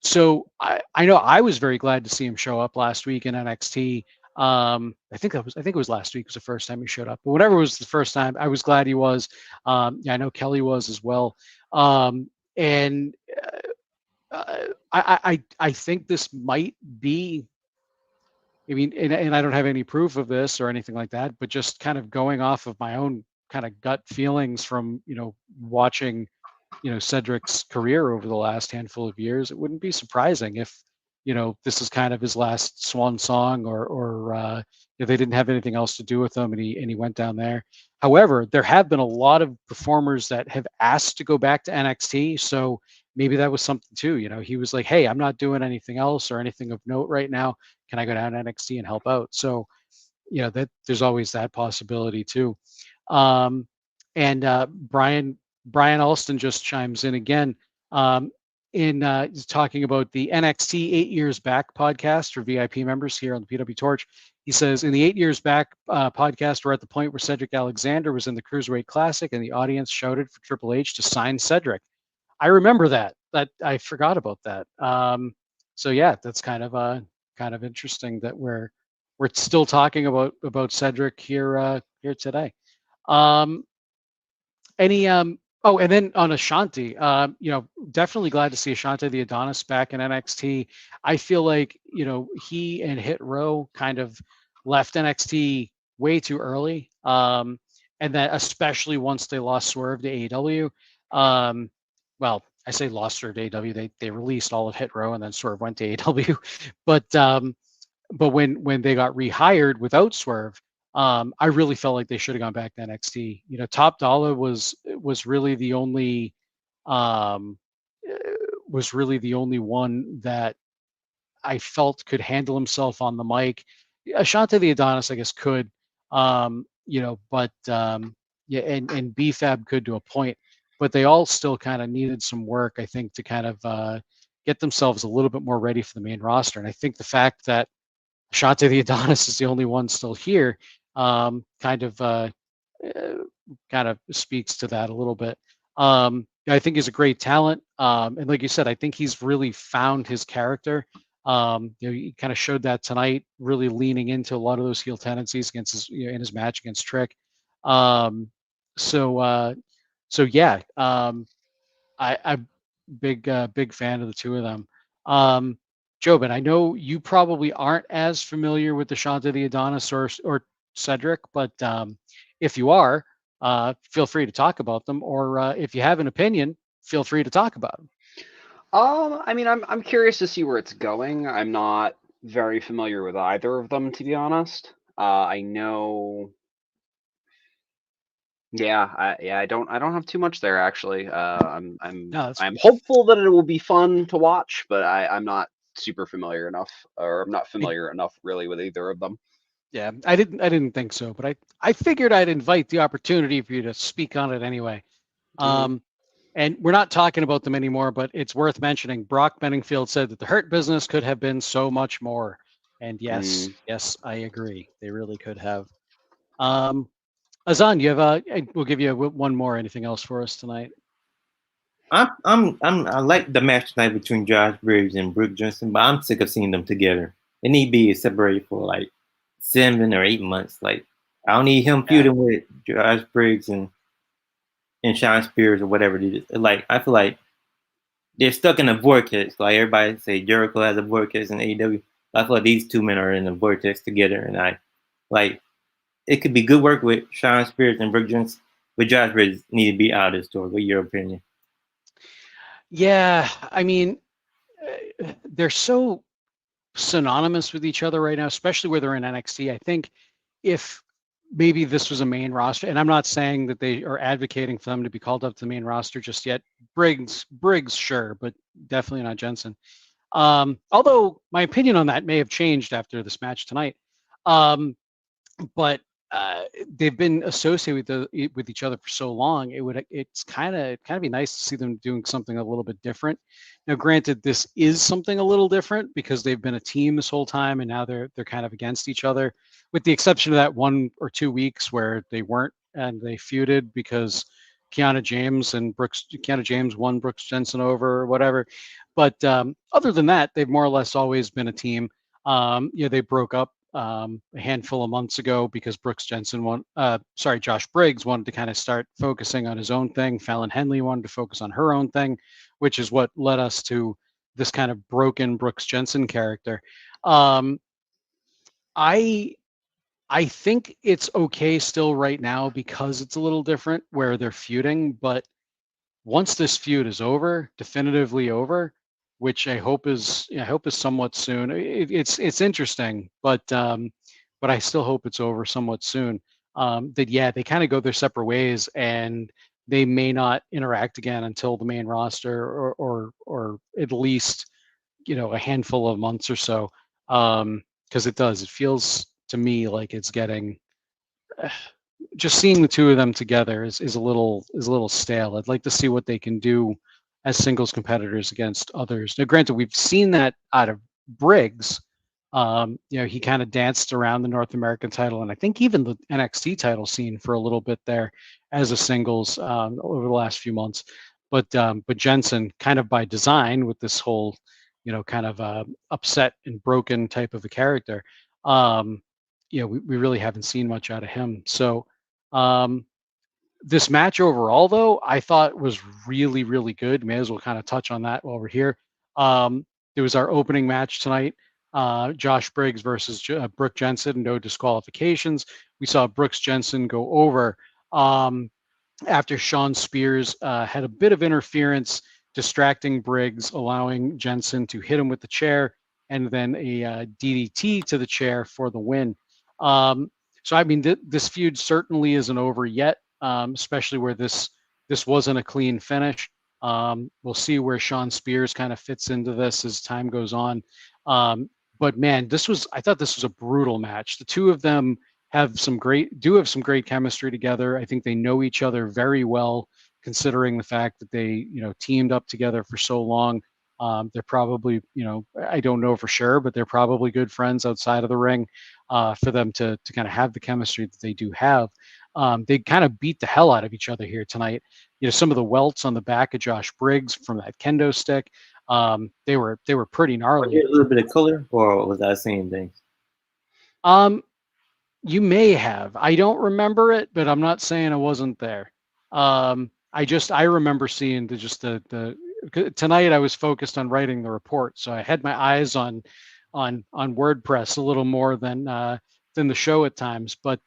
[SPEAKER 1] So I know I was very glad to see him show up last week in NXT. I think it was last week was the first time he showed up, but whatever was the first time, I was glad he was. I know Kelly was as well. I think this might be, I mean, and I don't have any proof of this or anything like that, but just kind of going off of my own kind of gut feelings from, watching, Cedric's career over the last handful of years, it wouldn't be surprising if, this is kind of his last swan song or if they didn't have anything else to do with him and he went down there. However, there have been a lot of performers that have asked to go back to NXT. So maybe that was something too. He was like, hey, I'm not doing anything else or anything of note right now. Can I go down to NXT and help out? So, that there's always that possibility too. Brian Alston just chimes in again in talking about the NXT 8 Years Back podcast for VIP members here on the PWTorch. He says, in the 8 Years Back podcast, we're at the point where Cedric Alexander was in the Cruiserweight Classic and the audience shouted for Triple H to sign Cedric. I remember that. that I forgot about that. So yeah, that's kind of interesting that we're still talking about Cedric here today. Um, any oh, and then on Ashante, definitely glad to see Ashante the Adonis back in NXT. I feel like, he and Hit Row kind of left NXT way too early. And that especially once they lost Swerve to AEW. Well, I say lost her to AEW. They released all of Hit Row and then Swerve went to AEW. But when they got rehired without Swerve, I really felt like they should have gone back to NXT. Top Dollar was really the only one that I felt could handle himself on the mic. Ashante the Adonis, I guess, could, but yeah, and BFAB could to a point, but they all still kind of needed some work, I think, to kind of get themselves a little bit more ready for the main roster. And I think the fact that Ashante the Adonis is the only one still here, kind of speaks to that a little bit. I think he's a great talent, and like you said, I think he's really found his character. He kind of showed that tonight, really leaning into a lot of those heel tendencies against his, in his match against Trick. So yeah, I'm big fan of the two of them. Jobin, I know you probably aren't as familiar with the Ashante the Adonis or Cedric, but if you are, feel free to talk about them, or if you have an opinion, feel free to talk about them.
[SPEAKER 2] I mean, I'm curious to see where it's going. I'm not very familiar with either of them, to be honest. I know. Yeah, I don't have too much there actually. I'm hopeful that it will be fun to watch, but I'm not super familiar enough, or I'm not familiar enough really with either of them.
[SPEAKER 1] Yeah, I didn't think so, but I figured I'd invite the opportunity for you to speak on it anyway. And we're not talking about them anymore, but it's worth mentioning. Brock Benningfield said that the Hurt Business could have been so much more. And yes, I agree. They really could have. Azan, we'll give you one more. Anything else for us tonight?
[SPEAKER 3] I like the match tonight between Josh Briggs and Brooke Jensen, but I'm sick of seeing them together. They need to be separated for like 7 or 8 months. Like, I don't need him feuding with Josh Briggs and Sean Spears or whatever. Like, I feel like they're stuck in a vortex. Like everybody say, Jericho has a vortex in AEW. I feel like these two men are in a vortex together, and it could be good work with Sean Spears and Brooke Jensen, but Josh Briggs need to be out of the story. What's your opinion?
[SPEAKER 1] Yeah, I mean, they're so synonymous with each other right now, especially where they're in NXT. I think if maybe this was a main roster, and I'm not saying that they are advocating for them to be called up to the main roster just yet. Briggs, sure, but definitely not Jensen. Although my opinion on that may have changed after this match tonight. But they've been associated with each other for so long. It's kind of be nice to see them doing something a little bit different. Now, granted, this is something a little different because they've been a team this whole time, and now they're kind of against each other, with the exception of that 1 or 2 weeks where they weren't and they feuded because Kiana James won Brooks Jensen over or whatever. But other than that, they've more or less always been a team. They broke up a handful of months ago because Josh Briggs wanted to kind of start focusing on his own thing. Fallon Henley wanted to focus on her own thing, which is what led us to this kind of broken Brooks Jensen character. I think it's okay still right now because it's a little different where they're feuding, but once this feud is over, definitively over, which I hope is somewhat soon. It's interesting, but I still hope it's over somewhat soon. They kind of go their separate ways, and they may not interact again until the main roster, or at least a handful of months or so. Because it feels to me like it's getting. Just seeing the two of them together is a little stale. I'd like to see what they can do as singles competitors against others. Now, granted, we've seen that out of Briggs. He kind of danced around the North American title, and I think even the NXT title scene for a little bit there as a singles over the last few months. but Jensen, kind of by design, with this whole, kind of upset and broken type of a character, we really haven't seen much out of him. So this match overall, though, I thought was really, really good. May as well kind of touch on that while we're here. It was our opening match tonight. Josh Briggs versus Brooke Jensen, no disqualifications. We saw Brooks Jensen go over after Sean Spears had a bit of interference, distracting Briggs, allowing Jensen to hit him with the chair, and then a DDT to the chair for the win. So I mean, this feud certainly isn't over yet, especially where this wasn't a clean finish. We'll see where Sean Spears kind of fits into this as time goes on. But man, I thought this was a brutal match. The two of them have some great chemistry together. I think they know each other very well, considering the fact that they, teamed up together for so long. They're probably, I don't know for sure, but they're probably good friends outside of the ring. For them to kind of have the chemistry that they do have. They kind of beat the hell out of each other here tonight. Some of the welts on the back of Josh Briggs from that kendo stick, they were pretty gnarly.
[SPEAKER 3] A little bit of color, or was I seeing things?
[SPEAKER 1] You may have. I don't remember it, but I'm not saying I wasn't there. I remember seeing the tonight I was focused on writing the report, so I had my eyes on WordPress a little more than the show at times. But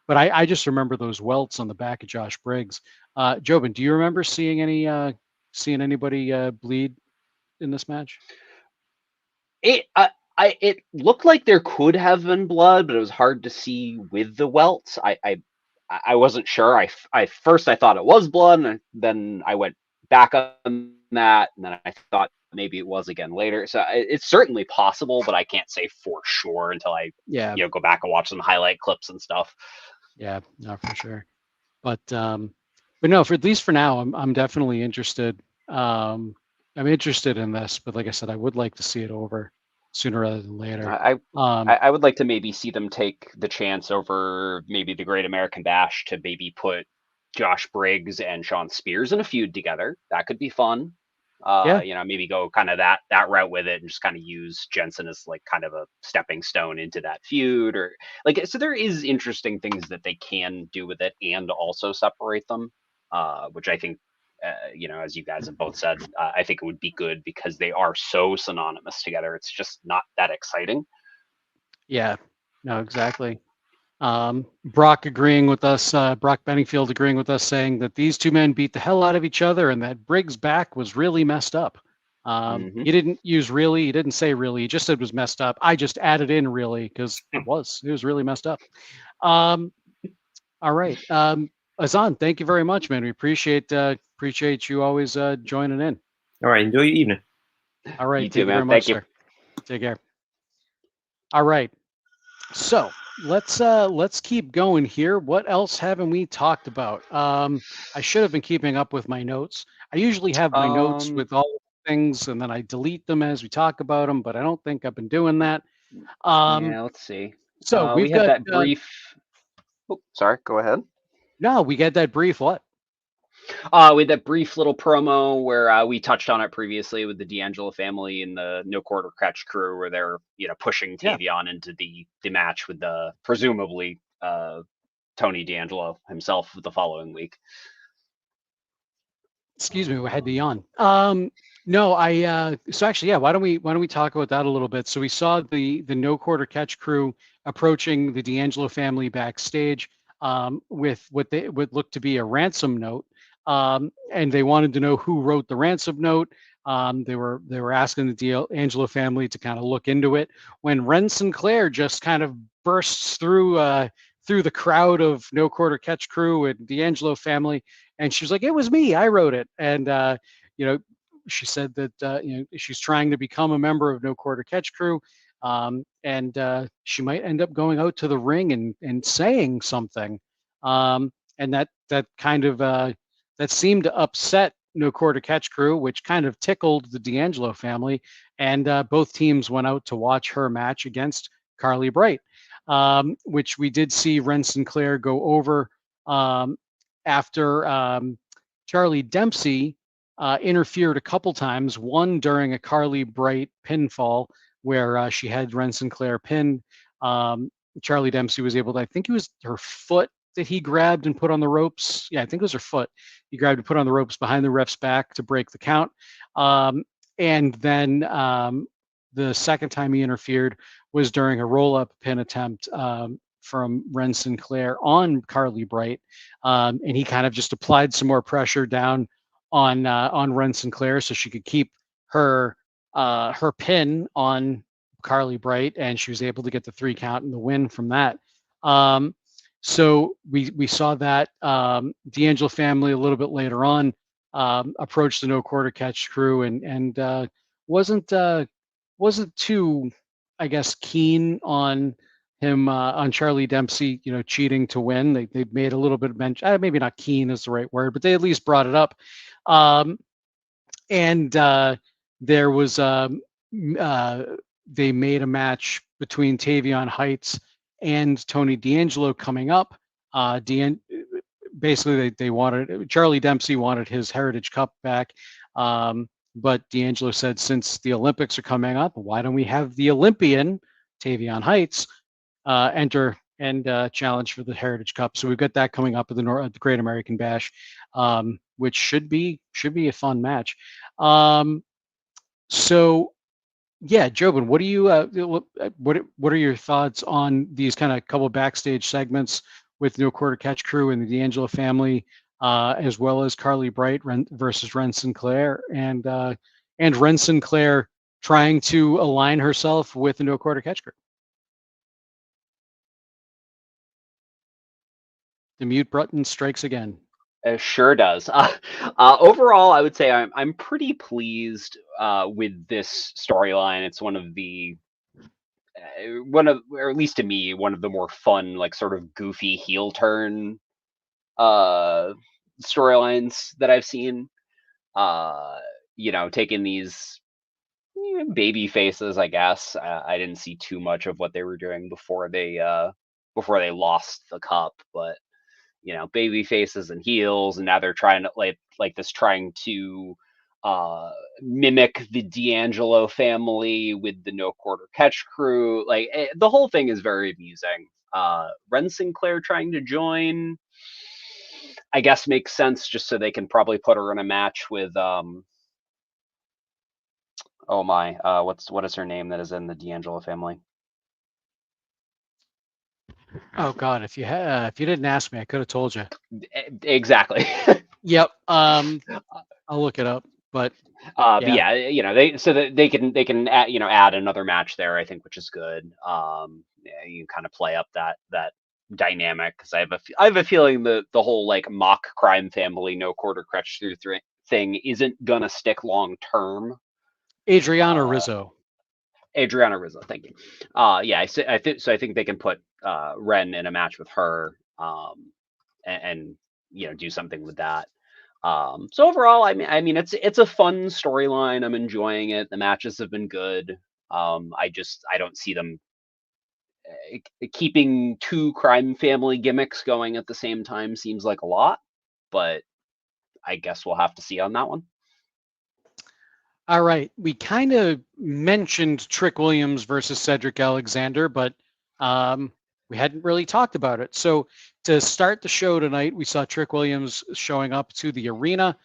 [SPEAKER 1] I just remember those welts on the back of Josh Briggs. Jobin, do you remember seeing anybody bleed in this match?
[SPEAKER 2] It looked like there could have been blood, but it was hard to see with the welts. I wasn't sure. I first thought it was blood, and then I went back on that, and then I thought maybe it was again later. So it's certainly possible, but I can't say for sure until I go back and watch some highlight clips and stuff.
[SPEAKER 1] Yeah, no, for sure. But no, for at least for now, I'm definitely interested. I'm interested in this, but like I said, I would like to see it over sooner rather than later.
[SPEAKER 2] I would like to maybe see them take the chance over maybe the Great American Bash to maybe put Josh Briggs and Sean Spears in a feud together. That could be fun. Maybe go kind of that route with it and just kind of use Jensen as like kind of a stepping stone into that feud, or like, so there is interesting things that they can do with it and also separate them, which I think, as you guys have both said, I think it would be good because they are so synonymous together. It's just not that exciting.
[SPEAKER 1] Yeah, no, exactly. Brock agreeing with us, Brock Benningfield agreeing with us, saying that these two men beat the hell out of each other and that Briggs' back was really messed up. He didn't use really, he didn't say really, he just said it was messed up. I just added in really because it was really messed up. All right. Azan, thank you very much, man. We appreciate you always joining in.
[SPEAKER 3] All right, enjoy your evening.
[SPEAKER 1] All right,
[SPEAKER 2] you too, man.
[SPEAKER 1] Very much, sir. Take care. All right. So let's keep going here. What else haven't we talked about? I should have been keeping up with my notes. I usually have my notes with all things, and then I delete them as we talk about them, but I don't think I've been doing that.
[SPEAKER 2] Let's see.
[SPEAKER 1] So
[SPEAKER 2] we had that brief. Sorry, go ahead.
[SPEAKER 1] No, we get that brief what?
[SPEAKER 2] We had that brief little promo where we touched on it previously with the D'Angelo family and the No Quarter Catch crew, where they're pushing Tavion into the match with the presumably Tony D'Angelo himself the following week.
[SPEAKER 1] Excuse me, I had to yawn. No, so actually, yeah. Why don't we talk about that a little bit? So we saw the No Quarter Catch crew approaching the D'Angelo family backstage with what looked to be a ransom note. And they wanted to know who wrote the ransom note. They were asking the D'Angelo family to kind of look into it. When Ren Sinclair just kind of bursts through the crowd of No Quarter Catch crew and D'Angelo family, and she was like, "It was me. I wrote it." And she said that she's trying to become a member of No Quarter Catch crew, and she might end up going out to the ring and saying something, and that kind of that seemed to upset No Quarter Catch crew, which kind of tickled the D'Angelo family, and both teams went out to watch her match against Carly Bright, which we did see Ren Sinclair go over after Charlie Dempsey interfered a couple times, one during a Carly Bright pinfall where she had Ren Sinclair pinned. Charlie Dempsey was able to, I think it was her foot that he grabbed and put on the ropes. Yeah, I think it was her foot. He grabbed and put on the ropes behind the ref's back to break the count. And then the second time he interfered was during a roll-up pin attempt from Ren Sinclair on Carly Bright. And he kind of just applied some more pressure down on Ren Sinclair so she could keep her pin on Carly Bright, and she was able to get the 3 count and the win from that. So we saw that D'Angelo family a little bit later on approached the no quarter catch crew and wasn't too, I guess, keen on him on Charlie Dempsey, cheating to win. They made a little bit of mention, maybe not keen is the right word, but they at least brought it up. And there was they made a match between Tavion Heights and Tony D'Angelo coming up. Basically, they wanted, Charlie Dempsey wanted his Heritage Cup back, but D'Angelo said, since the Olympics are coming up, why don't we have the Olympian Tavion Heights enter and challenge for the Heritage Cup? So we've got that coming up at the Great American Bash, which should be a fun match. So yeah, Jobin, what do you what are your thoughts on these kind of couple backstage segments with No Quarter Catch crew and the D'Angelo family, as well as Carly Bright versus Ren Sinclair, and Ren Sinclair trying to align herself with the No Quarter Catch crew? The mute button strikes again.
[SPEAKER 2] It sure does. Overall, I would say I'm pretty pleased with this storyline. It's one of the or at least to me, one of the more fun, like sort of goofy heel turn storylines that I've seen. Taking these baby faces, I guess. I didn't see too much of what they were doing before they lost the cup, but baby faces and heels, and now they're trying to trying to mimic the D'Angelo family with the No Quarter Catch crew. The whole thing is very amusing. Ren Sinclair trying to join, I guess, makes sense, just so they can probably put her in a match with what is her name that is in the D'Angelo family?
[SPEAKER 1] Oh God, if you didn't ask me, I could have told you.
[SPEAKER 2] Exactly.
[SPEAKER 1] Yep. I'll look it up, but
[SPEAKER 2] yeah, they can add another match there, I think, which is good. You kind of play up that dynamic, because I have a feeling the whole mock crime family No Quarter Catch through thing isn't gonna stick long term.
[SPEAKER 1] Adriana Rizzo,
[SPEAKER 2] thank you. I think they can put Ren in a match with her, and do something with that. So overall, I mean, it's a fun storyline. I'm enjoying it. The matches have been good. I don't see them keeping 2 crime family gimmicks going at the same time. Seems like a lot, but I guess we'll have to see on that one.
[SPEAKER 1] All right, we kind of mentioned Trick Williams versus Cedric Alexander, but we hadn't really talked about it. So to start the show tonight, we saw Trick Williams showing up to the arena,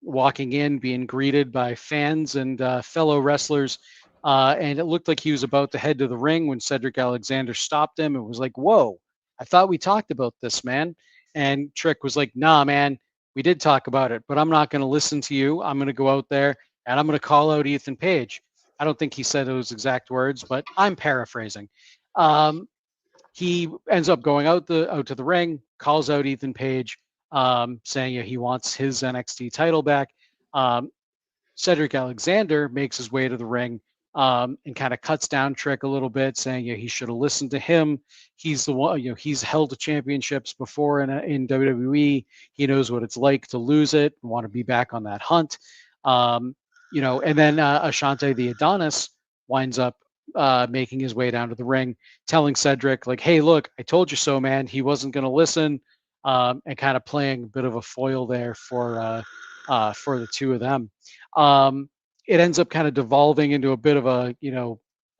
[SPEAKER 1] walking in, being greeted by fans and fellow wrestlers. And it looked like he was about to head to the ring when Cedric Alexander stopped him and was like, "Whoa, I thought we talked about this, man." And Trick was like, "Nah, man, we did talk about it, but I'm not going to listen to you. I'm going to go out there and I'm going to call out Ethan Page." I don't think he said those exact words, but I'm paraphrasing. He ends up going out to the ring, calls out Ethan Page, saying he wants his NXT title back. Cedric Alexander makes his way to the ring and kind of cuts down Trick a little bit, saying he should have listened to him. He's the one, he's held the championships before in WWE. He knows what it's like to lose it and want to be back on that hunt. And then Ashante the Adonis winds up making his way down to the ring, telling Cedric, like, "Hey, look, I told you so, man." He wasn't going to listen. and kind of playing a bit of a foil there for the two of them. It ends up kind of devolving into a bit of a,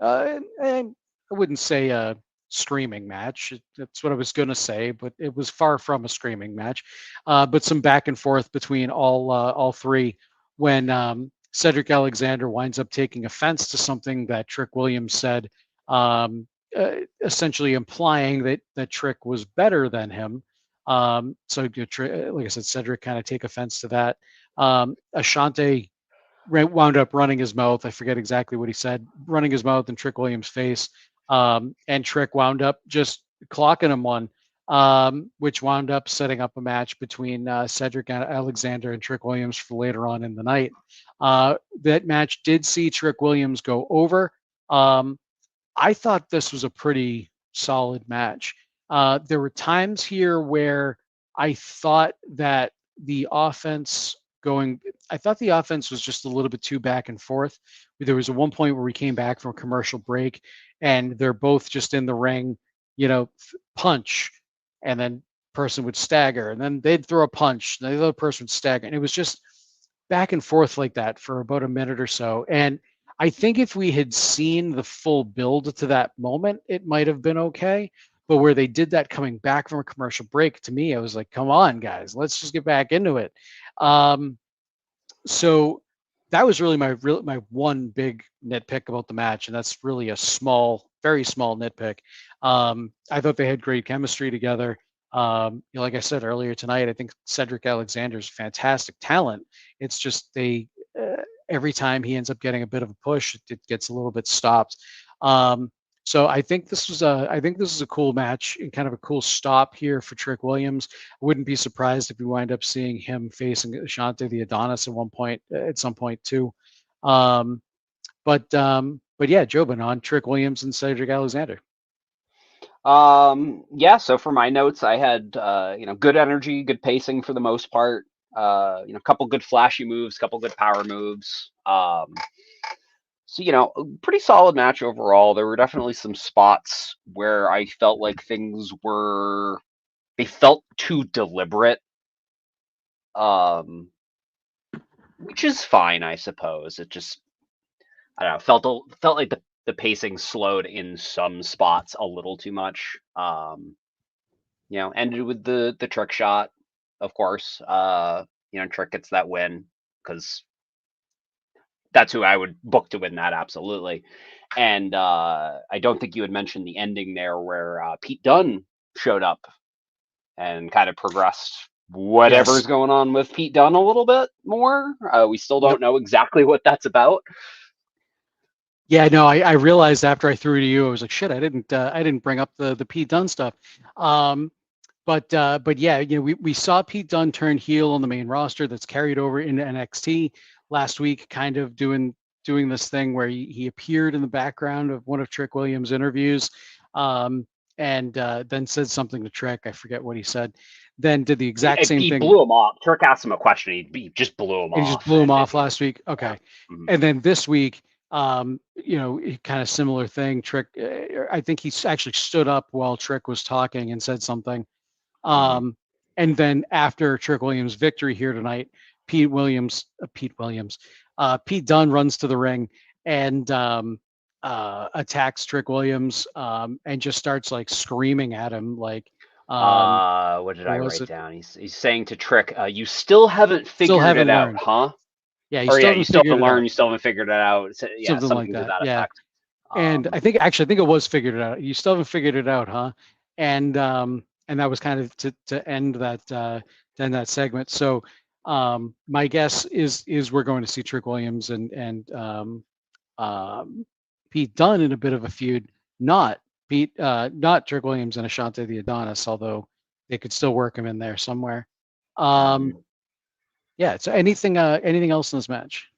[SPEAKER 1] I wouldn't say a screaming match. That's what I was going to say, but it was far from a screaming match. But some back and forth between all three when Cedric Alexander winds up taking offense to something that Trick Williams said, essentially implying that Trick was better than him. So like I said, Cedric kind of take offense to that. Ashante wound up running his mouth. I forget exactly what he said, running his mouth in Trick Williams' face. And Trick wound up just clocking him one, which wound up setting up a match between Cedric Alexander and Trick Williams for later on in the night. That match did see Trick Williams go over. I thought this was a pretty solid match. There were times here where I thought that the offense was just a little bit too back and forth. There was one point where we came back from a commercial break and they're both just in the ring, punch, and then person would stagger, and then they'd throw a punch, and the other person would stagger. And it was just back and forth like that for about a minute or so. And I think if we had seen the full build to that moment, it might have been okay. But where they did that coming back from a commercial break, to me, I was like, come on, guys, let's just get back into it. So that was really my one big nitpick about the match, and that's really a very small nitpick. I thought they had great chemistry together. Like I said earlier tonight, I think Cedric Alexander's fantastic talent. It's just every time he ends up getting a bit of a push, it gets a little bit stopped. So I think this is a cool match and kind of a cool stop here for Trick Williams. I wouldn't be surprised if we wind up seeing him facing Ashante the Adonis at some point too. But yeah, Jobin on Trick Williams and Cedric Alexander.
[SPEAKER 2] Yeah, so for my notes, I had good energy, good pacing for the most part. A couple good flashy moves, couple good power moves. So, a pretty solid match overall. There were definitely some spots where I felt like they felt too deliberate. Which is fine, I suppose. It just, I don't know, felt like the pacing slowed in some spots a little too much. Ended with the trick shot, of course. Trick gets that win because that's who I would book to win that, absolutely. And I don't think you had mentioned the ending there where Pete Dunne showed up and kind of progressed whatever's going on with Pete Dunne a little bit more. We still don't know exactly what that's about.
[SPEAKER 1] Yeah, no, I realized after I threw to you, I was like, shit, I didn't bring up the Pete Dunne stuff. But yeah, we saw Pete Dunne turn heel on the main roster. That's carried over into NXT last week, kind of doing this thing where he appeared in the background of one of Trick Williams' interviews, and then said something to Trick. I forget what he said. Then did the exact same thing.
[SPEAKER 2] He blew him off. Trick asked him a question. He just blew him off.
[SPEAKER 1] He just blew him off last week. Okay,
[SPEAKER 2] Mm-hmm.
[SPEAKER 1] And then this week, kind of similar thing. Trick, I think he actually stood up while Trick was talking and said something. And then after Trick Williams' victory here tonight, Pete Dunne runs to the ring and attacks Trick Williams and just starts like screaming at him like.
[SPEAKER 2] What did I write down? He's saying to Trick, "You still haven't figured it out, huh?"
[SPEAKER 1] Yeah,
[SPEAKER 2] you still haven't learned. You still haven't figured it out. Yeah, something like that. Effect.
[SPEAKER 1] And I think it was figured it out. You still haven't figured it out, huh? And that was kind of to end that segment. So my guess is we're going to see Trick Williams and Pete Dunne in a bit of a feud. Not Trick Williams and Ashante the Adonis, although they could still work him in there somewhere. Yeah. So anything else in this match?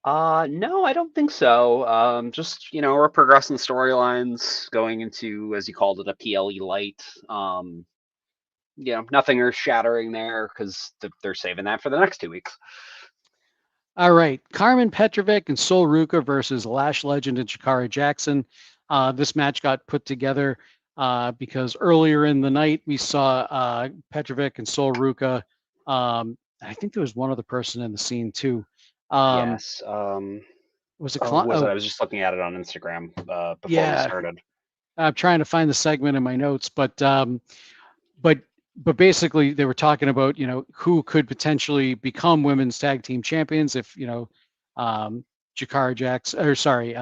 [SPEAKER 2] No, I don't think so. Just we're progressing the storylines, going into, as you called it, a PLE light. Nothing earth-shattering there because they're saving that for the next 2 weeks.
[SPEAKER 1] All right, Carmen Petrovic and Sol Ruka versus Lash Legend and Shakara Jackson. This match got put together because earlier in the night we saw Petrovic and Sol Ruka. I think there was one other person in the scene too.
[SPEAKER 2] Yes.
[SPEAKER 1] Was it?
[SPEAKER 2] Was it? I was just looking at it on Instagram before we
[SPEAKER 1] Yeah,
[SPEAKER 2] started.
[SPEAKER 1] I'm trying to find the segment in my notes, but basically they were talking about, you know, who could potentially become women's tag team champions if, you know, Jakara Jax, or sorry,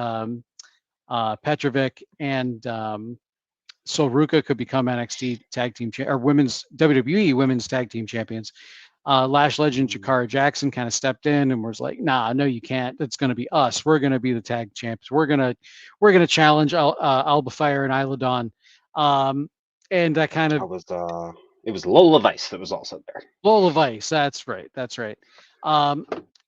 [SPEAKER 1] Petrovic and Sol Ruka could become NXT tag team or women's WWE women's tag team champions. Lash Legend Jakara Jackson kind of stepped in and was like, "Nah, no, you can't. It's going to be us. We're going to be the tag champs. We're gonna challenge Alba Fire and Isla Dawn." And that kind of
[SPEAKER 2] it was Lola Vice that was also there.
[SPEAKER 1] Lola Vice, that's right.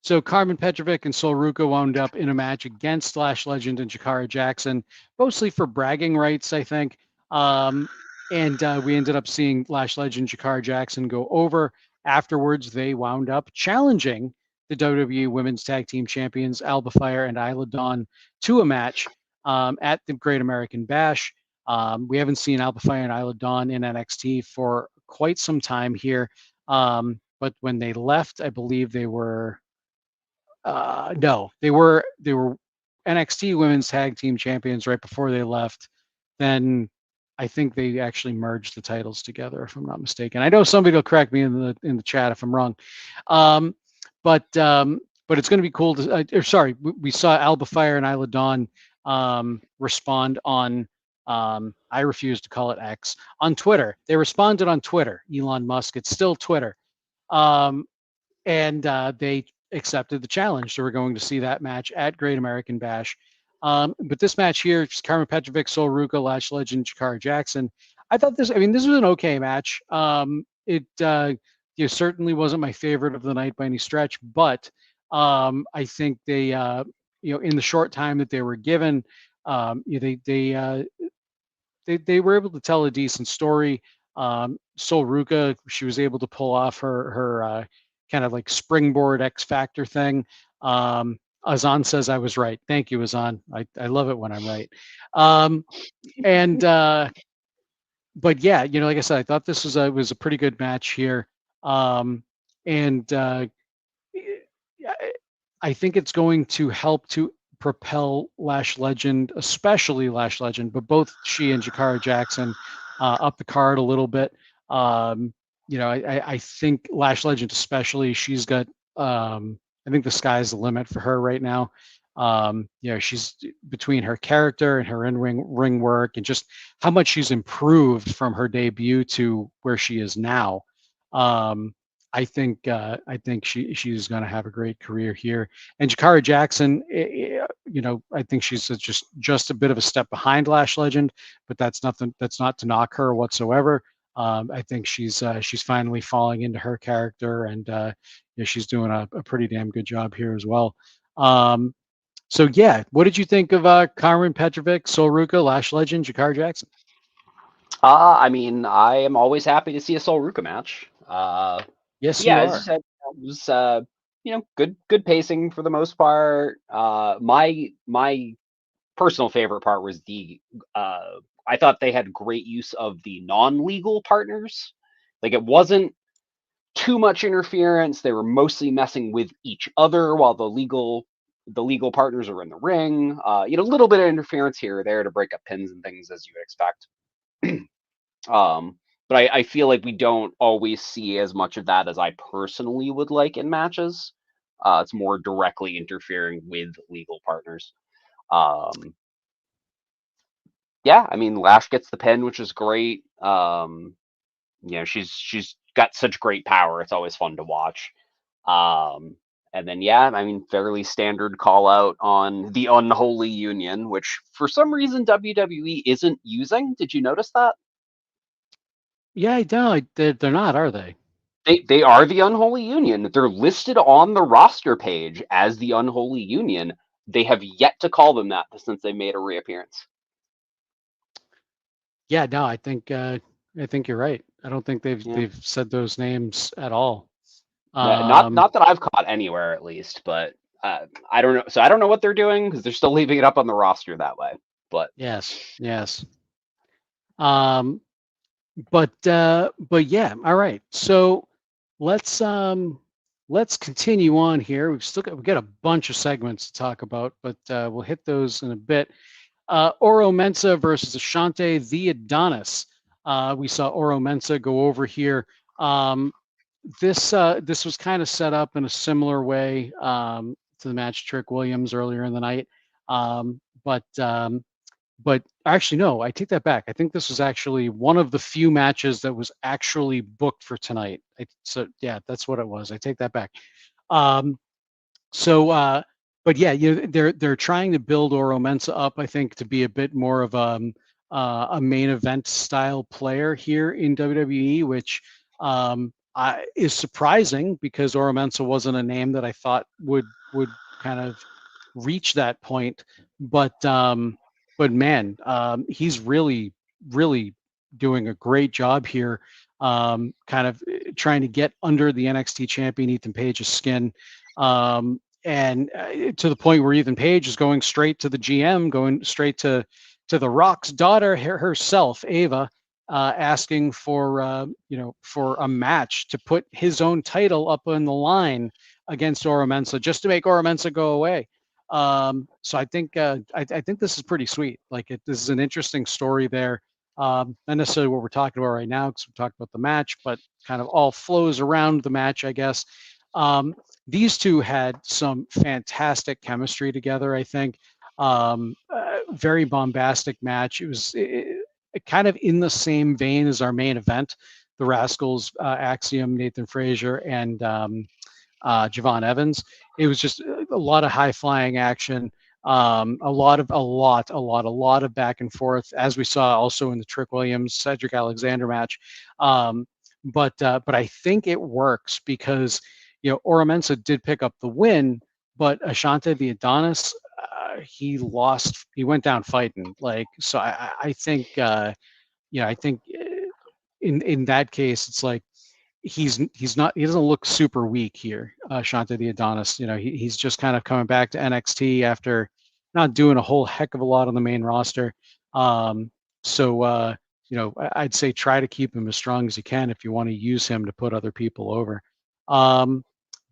[SPEAKER 1] So Carmen Petrovic and Sol Ruka wound up in a match against Lash Legend and Jakara Jackson, mostly for bragging rights, I think. And we ended up seeing Lash Legend, Jakara Jackson go over. Afterwards, they wound up challenging the WWE Women's Tag Team Champions, Alba Fire and Isla Dawn, to a match at the Great American Bash. We haven't seen Alba Fire and Isla Dawn in NXT for quite some time here. But when they left, I believe they were they were NXT Women's Tag Team Champions right before they left. Then I think they actually merged the titles together, if I'm not mistaken. I know somebody will correct me in the chat if I'm wrong. But it's going to be cool to. We saw Alba Fire and Isla Dawn respond on. I refuse to call it X, on Twitter. They responded on Twitter. Elon Musk. It's still Twitter. And they accepted the challenge. So we're going to see that match at Great American Bash. But this match here, Carmen Petrovic, Sol Ruka, Lash Legend, Jakara Jackson. I thought this was an okay match. It certainly wasn't my favorite of the night by any stretch, but I think they, in the short time that they were given, they were able to tell a decent story. Sol Ruka, she was able to pull off her kind of like springboard X Factor thing. Azan says I was right. Thank you, Azan. I love it when I'm right. But yeah, like I said, I thought this was a pretty good match here. I think it's going to help to propel Lash Legend, especially Lash Legend, but both she and Jakara Jackson up the card a little bit. I think Lash Legend especially, she's got I think the sky's the limit for her right now. She's between her character and her ring work and just how much she's improved from her debut to where she is now. I think she's going to have a great career here. And Jakara Jackson, I think she's just a bit of a step behind Lash Legend, but that's not to knock her whatsoever. I think she's finally falling into her character, and she's doing a pretty damn good job here as well. So yeah, what did you think of Carmen Petrovic, Sol Ruka, Lash Legend, Jakara Jackson?
[SPEAKER 2] I mean, I am always happy to see a Sol Ruka match.
[SPEAKER 1] Yes,
[SPEAKER 2] yeah,
[SPEAKER 1] you
[SPEAKER 2] as
[SPEAKER 1] are.
[SPEAKER 2] you said, it was good pacing for the most part. My personal favorite part was I thought they had great use of the non-legal partners. Like, it wasn't too much interference. They were mostly messing with each other while the legal partners are in the ring. A little bit of interference here or there to break up pins and things, as you would expect. But I feel like we don't always see as much of that as I personally would like in matches. It's more directly interfering with legal partners. Yeah, I mean, Lash gets the pin, which is great. She's got such great power. It's always fun to watch. And then, yeah, I mean, fairly standard call out on the Unholy Union, which for some reason WWE isn't using. Did you notice that?
[SPEAKER 1] Yeah, I don't. They're not, are they?
[SPEAKER 2] They are the Unholy Union. They're listed on the roster page as the Unholy Union. They have yet to call them that since they made a reappearance.
[SPEAKER 1] Yeah, no, I think you're right. I don't think they've said those names at all.
[SPEAKER 2] Not that I've caught anywhere, at least, but I don't know. So I don't know what they're doing because they're still leaving it up on the roster that way. But
[SPEAKER 1] yes. But yeah, all right. So let's continue on here. We've got a bunch of segments to talk about, but we'll hit those in a bit. Oro Mensah versus Ashante, the Adonis. We saw Oro Mensah go over here. This was kind of set up in a similar way to the match Trick Williams earlier in the night. But actually, no, I take that back. I think this was actually one of the few matches that was actually booked for tonight. So yeah, that's what it was. I take that back. But yeah, they're trying to build Oro Mensah up, I think, to be a bit more of a main event style player here in WWE, which is surprising because Oro Mensah wasn't a name that I thought would kind of reach that point. But man, he's really doing a great job here, kind of trying to get under the NXT champion Ethan Page's skin. And to the point where Ethan Page is going straight to the GM, going straight to the Rock's daughter herself, Ava, asking for for a match to put his own title up on the line against Oro Mensah, just to make Oro Mensah go away. So I think I think this is pretty sweet. Like this is an interesting story there. Not necessarily what we're talking about right now, because we talked about the match, but kind of all flows around the match, I guess. These two had some fantastic chemistry together, I think. Very bombastic match. It was kind of in the same vein as our main event, the Rascals, Axiom, Nathan Frazer, and Javon Evans. It was just a lot of high flying action, a lot of back and forth, as we saw also in the Trick Williams Cedric Alexander match. But I think it works because Oro Mensah did pick up the win, but Ashante the Adonis, he lost. He went down fighting. So I think I think in that case it's like he doesn't look super weak here, Ashante the Adonis. He's just kind of coming back to NXT after not doing a whole heck of a lot on the main roster. So I'd say try to keep him as strong as you can if you want to use him to put other people over.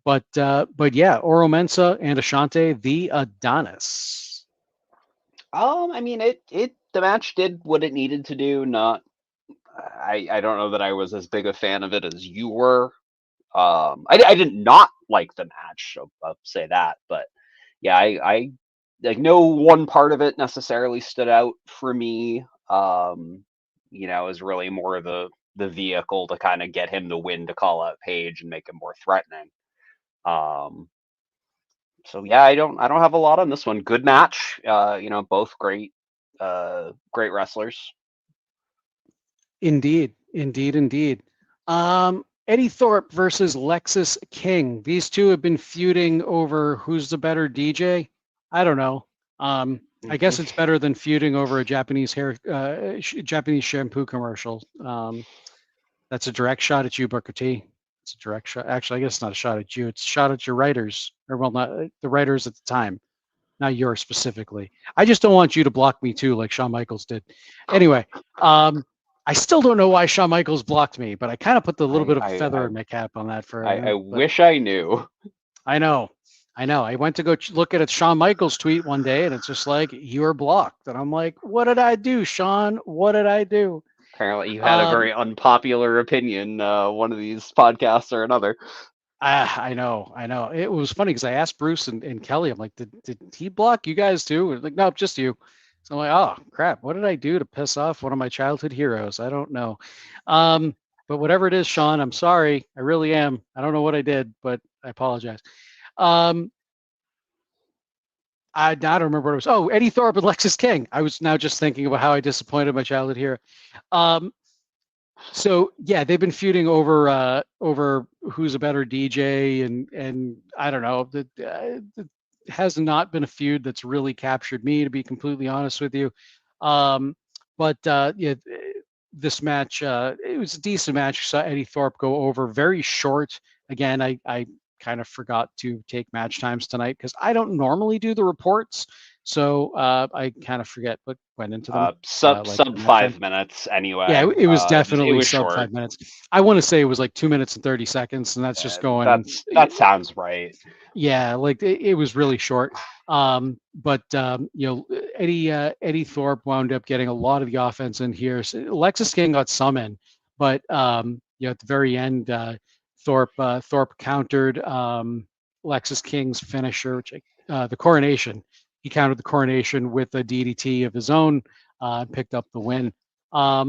[SPEAKER 1] But yeah, Oro Mensah and Ashante the Adonis.
[SPEAKER 2] I mean, the match did what it needed to do. I don't know that I was as big a fan of it as you were. I did not like the match. I'll say that, but yeah, I like no one part of it necessarily stood out for me. Is really more of the vehicle to kind of get him the win, to call out Page and make him more threatening. So yeah, I don't have a lot on this one. Good match. Both great wrestlers.
[SPEAKER 1] Indeed. Eddy Thorpe versus Lexis King. These two have been feuding over who's the better DJ. I don't know. I guess it's better than feuding over a Japanese shampoo commercial. That's a direct shot at you, Booker T. It's a direct shot. Actually, I guess it's not a shot at you. It's a shot at your writers, or well, not the writers at the time, not yours specifically. I just don't want you to block me too, like Shawn Michaels did. Anyway, I still don't know why Shawn Michaels blocked me, but I kind of put the little bit of feather in my cap on that for.
[SPEAKER 2] I wish I knew.
[SPEAKER 1] I know. I went to go look at a Shawn Michaels tweet one day, and it's just like, you are blocked, and I'm like, what did I do, Shawn? What did I do?
[SPEAKER 2] Apparently, you had a very unpopular opinion, one of these podcasts or another.
[SPEAKER 1] I know. It was funny because I asked Bruce and Kelly, I'm like, did he block you guys too? Like, no, just you. So I'm like, oh crap, what did I do to piss off one of my childhood heroes? I don't know. But whatever it is, Shawn, I'm sorry. I really am. I don't know what I did, but I apologize. I don't remember what it was. Oh, Eddy Thorpe and Lexis King. I was now just thinking about how I disappointed my childhood hero. So yeah, they've been feuding over who's a better DJ, and I don't know. It has not been a feud that's really captured me, to be completely honest with you. But yeah, this match, it was a decent match. I saw Eddy Thorpe go over, very short. Again, I kind of forgot to take match times tonight because I don't normally do the reports. So I kind of forget what went into them.
[SPEAKER 2] Sub
[SPEAKER 1] like
[SPEAKER 2] sub
[SPEAKER 1] the match
[SPEAKER 2] 5
[SPEAKER 1] time.
[SPEAKER 2] minutes anyway.
[SPEAKER 1] Yeah, it was
[SPEAKER 2] It
[SPEAKER 1] definitely
[SPEAKER 2] was
[SPEAKER 1] sub
[SPEAKER 2] short.
[SPEAKER 1] 5 minutes. I want to say it was like 2 minutes and 30 seconds, and that's just going.
[SPEAKER 2] That sounds right.
[SPEAKER 1] Yeah, like it was really short. But Eddy Thorpe wound up getting a lot of the offense in here. So Lexis King got some in, but at the very end, Thorpe countered Lexis King's finisher, which the coronation. He countered the coronation with a DDT of his own, picked up the win. I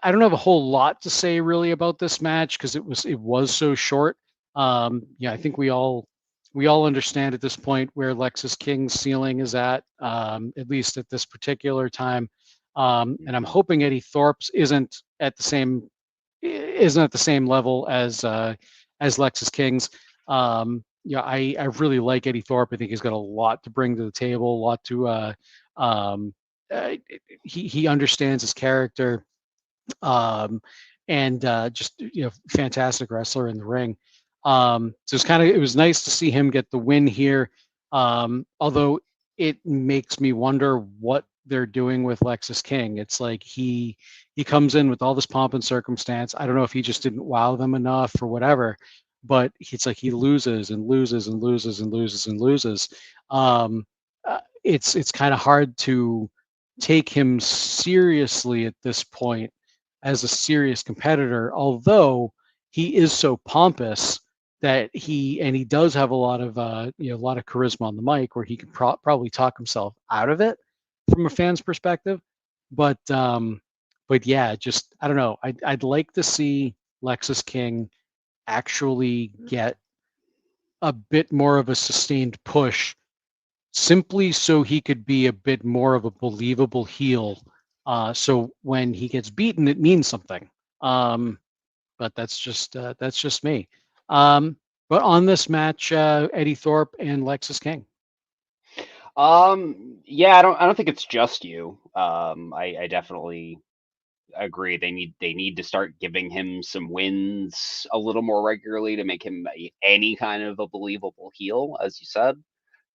[SPEAKER 1] don't have a whole lot to say really about this match because it was so short. I think we all understand at this point where Lexis King's ceiling is at least at this particular time. And I'm hoping Eddy Thorpe's isn't at the same level as Lexis King's. I really like Eddy Thorpe. I think he's got a lot to bring to the table, a lot to he understands his character, and just fantastic wrestler in the ring. So it was nice to see him get the win here. Although it makes me wonder what they're doing with Lexis King. It's like he comes in with all this pomp and circumstance. I don't know if he just didn't wow them enough or whatever, but it's like he loses and loses and loses and loses and loses. It's kind of hard to take him seriously at this point as a serious competitor, although he is so pompous that he does have a lot of a lot of charisma on the mic where he can probably talk himself out of it from a fan's perspective. But yeah, just I don't know. I'd like to see Lexis King actually get a bit more of a sustained push, simply so he could be a bit more of a believable heel. So when he gets beaten, it means something. But that's just me. But on this match, Eddy Thorpe and Lexis King.
[SPEAKER 2] Yeah, I don't think it's just you. I definitely agree. They need to start giving him some wins a little more regularly to make him any kind of a believable heel, as you said.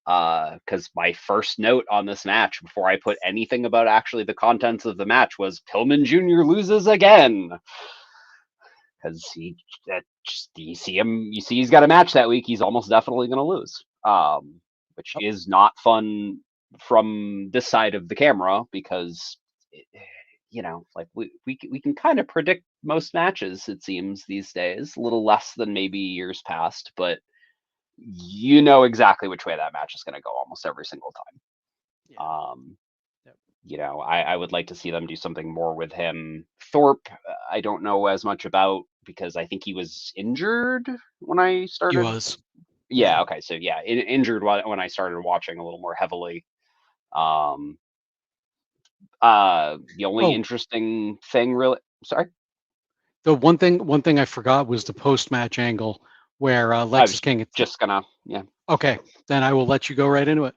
[SPEAKER 2] Because my first note on this match before I put anything about actually the contents of the match was Pillman Jr. loses again. Because you see he's got a match that week, he's almost definitely going to lose, which is not fun from this side of the camera because like we can kind of predict most matches, it seems, these days, a little less than maybe years past, but you know exactly which way that match is going to go almost every single time.
[SPEAKER 1] Yeah.
[SPEAKER 2] I would like to see them do something more with him. Thorpe, I don't know as much about because I think he was injured when I started.
[SPEAKER 1] He was.
[SPEAKER 2] Yeah. Okay. So yeah, injured when I started watching a little more heavily. The only interesting thing, really. Sorry.
[SPEAKER 1] The one thing I forgot was the post-match angle where Lexis King.
[SPEAKER 2] Just gonna. Yeah.
[SPEAKER 1] Okay, then I will let you go right into it.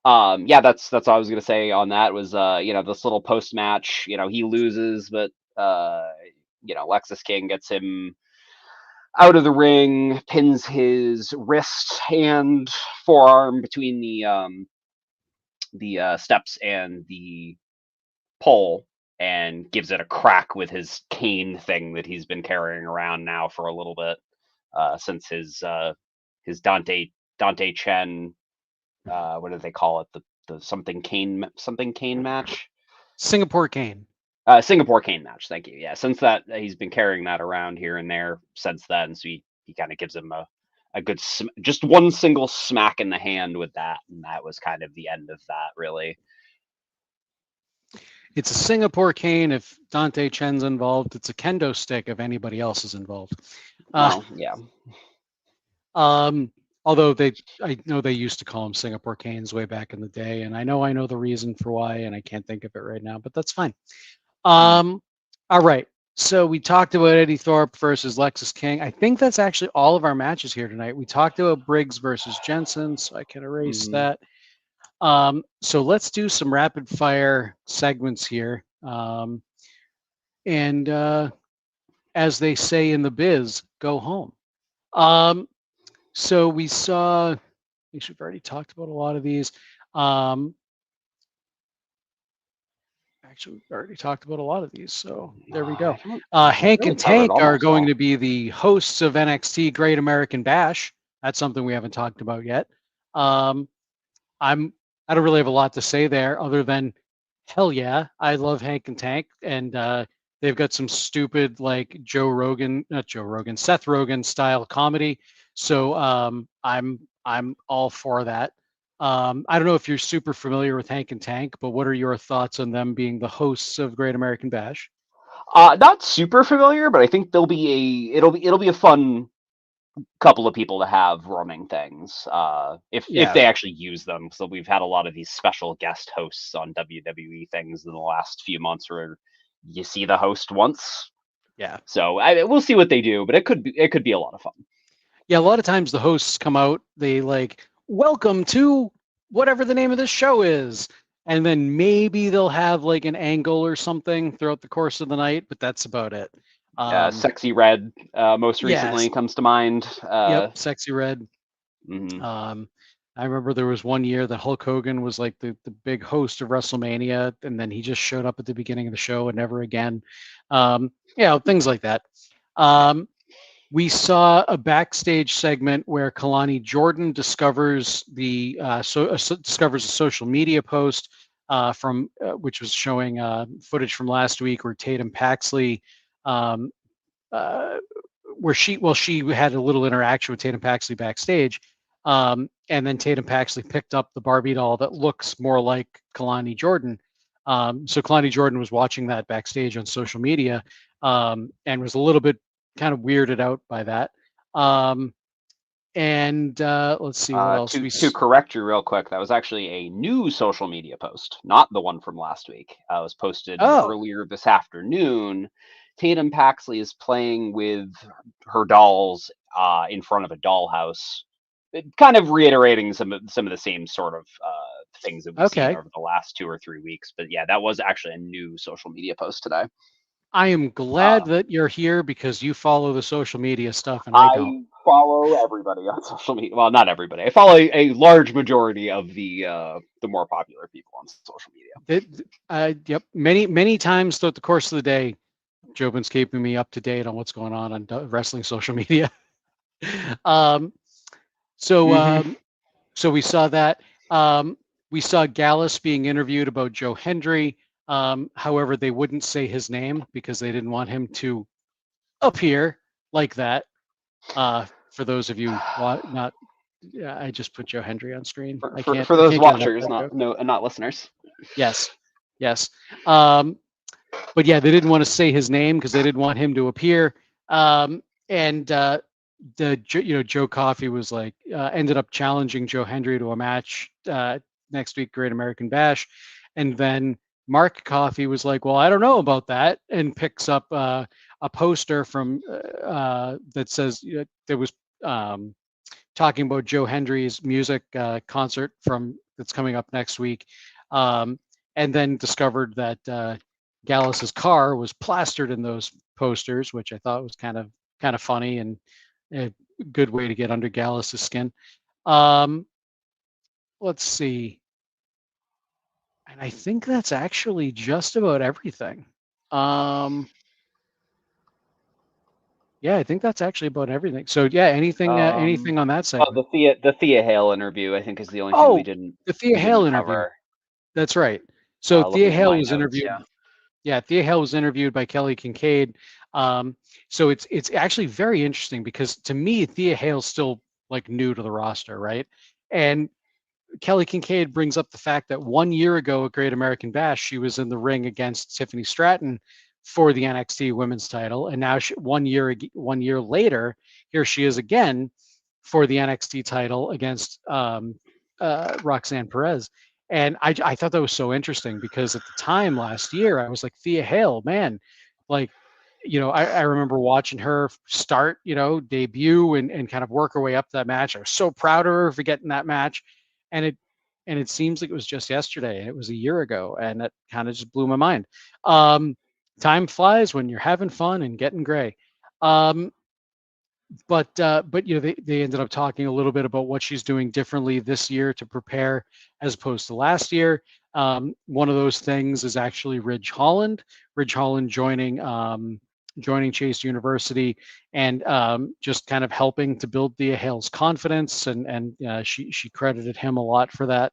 [SPEAKER 2] Yeah, that's all I was gonna say on that was this little post match, he loses, but Lexis King gets him out of the ring, pins his wrist and forearm between the steps and the pole and gives it a crack with his cane thing that he's been carrying around now for a little bit, since his Dante Chen, what do they call it? The something cane match?
[SPEAKER 1] Singapore cane.
[SPEAKER 2] Singapore cane match. Thank you. Yeah. Since that, he's been carrying that around here and there since then. So he kind of gives him a good, just one single smack in the hand with that. And that was kind of the end of that, really.
[SPEAKER 1] It's a Singapore cane if Dante Chen's involved. It's a kendo stick if anybody else is involved.
[SPEAKER 2] Yeah.
[SPEAKER 1] Although I know they used to call them Singapore canes way back in the day, and I know the reason for why, and I can't think of it right now, but that's fine. All right. So we talked about Eddy Thorpe versus Lexis King. I think that's actually all of our matches here tonight. We talked about Briggs versus Jensen, so I can erase that. So let's do some rapid fire segments here. And as they say in the biz, go home. So we saw, I think we've already talked about a lot of these. Actually, we already talked about a lot of these, so there we go. Hank
[SPEAKER 2] really
[SPEAKER 1] and Tank
[SPEAKER 2] covered
[SPEAKER 1] are
[SPEAKER 2] almost
[SPEAKER 1] going
[SPEAKER 2] all.
[SPEAKER 1] to be the hosts of NXT Great American Bash. That's something we haven't talked about yet. I don't really have a lot to say there other than hell yeah, I love Hank and Tank, and they've got some stupid like Seth Rogen style comedy. So I'm all for that. I don't know if you're super familiar with Hank and Tank, but what are your thoughts on them being the hosts of Great American Bash?
[SPEAKER 2] Not super familiar, but I think it'll be a fun couple of people to have running things. If
[SPEAKER 1] Yeah.
[SPEAKER 2] they actually use them. So we've had a lot of these special guest hosts on WWE things in the last few months where you see the host once.
[SPEAKER 1] Yeah.
[SPEAKER 2] So we'll see what they do, but it could be a lot of fun.
[SPEAKER 1] Yeah, a lot of times the hosts come out, they like, welcome to whatever the name of this show is. And then maybe they'll have like an angle or something throughout the course of the night, but that's about it.
[SPEAKER 2] Sexy Red most recently
[SPEAKER 1] Yes.
[SPEAKER 2] comes to mind.
[SPEAKER 1] Yep, Sexy Red.
[SPEAKER 2] Mhm.
[SPEAKER 1] I remember there was one year that Hulk Hogan was like the big host of WrestleMania, and then he just showed up at the beginning of the show and never again. Things like that. We saw a backstage segment where Kalani Jordan discovers discovers a social media post from which was showing footage from last week where Tatum Paxley, um, where she had a little interaction with Tatum Paxley backstage, and then Tatum Paxley picked up the Barbie doll that looks more like Kalani Jordan. So Kalani Jordan was watching that backstage on social media and was a little bit kind of weirded out by that. Let's see what else
[SPEAKER 2] To correct you real quick, that was actually a new social media post, not the one from last week. It was posted earlier this afternoon. Tatum Paxley is playing with her dolls in front of a dollhouse, kind of reiterating some of the same sort of things that we've seen over the last 2 or 3 weeks. But yeah, that was actually a new social media post today.
[SPEAKER 1] I am glad that you're here because you follow the social media stuff and I don't.
[SPEAKER 2] Follow everybody on social media. Well, not everybody. I follow a large majority of the more popular people on social media.
[SPEAKER 1] Yep. Many times throughout the course of the day, Jobin's keeping me up to date on what's going on wrestling social media. So we saw that. We saw Gallus being interviewed about Joe Hendry. However, they wouldn't say his name because they didn't want him to appear like that. For those of you not, I just put Joe Hendry on screen.
[SPEAKER 2] For those watchers, not listeners.
[SPEAKER 1] Yes. But yeah, they didn't want to say his name because they didn't want him to appear. Joe Coffey was like ended up challenging Joe Hendry to a match next week, Great American Bash, and then Mark Coffey was like, "Well, I don't know about that," and picks up a poster from that says that was talking about Joe Hendry's music concert that's coming up next week, and then discovered that Gallus's car was plastered in those posters, which I thought was kind of funny and a good way to get under Gallus's skin. Let's see. And I think that's actually just about everything. Yeah, I think that's actually about everything. So yeah, anything on that segment?
[SPEAKER 2] The Thea Hale interview, I think, is the only thing we didn't.
[SPEAKER 1] The Thea Hale interview.
[SPEAKER 2] Cover.
[SPEAKER 1] That's right. So Thea Hale was interviewed. Yeah, Thea Hale was interviewed by Kelly Kincaid. So it's actually very interesting because to me, Thea Hale's still like new to the roster, right? And Kelly Kincaid brings up the fact that 1 year ago at Great American Bash, she was in the ring against Tiffany Stratton for the NXT Women's title, and now 1 year later, here she is again for the NXT title against Roxanne Perez. And I thought that was so interesting because at the time last year, I was like, Thea Hale, man, like, I remember watching her start, debut and kind of work her way up to that match. I was so proud of her for getting that match. And it seems like it was just yesterday and it was a year ago. And that kind of just blew my mind. Time flies when you're having fun and getting gray. but they ended up talking a little bit about what she's doing differently this year to prepare as opposed to last year. One of those things is actually Ridge Holland joining Chase University and just kind of helping to build Thea Hale's confidence, and she credited him a lot for that.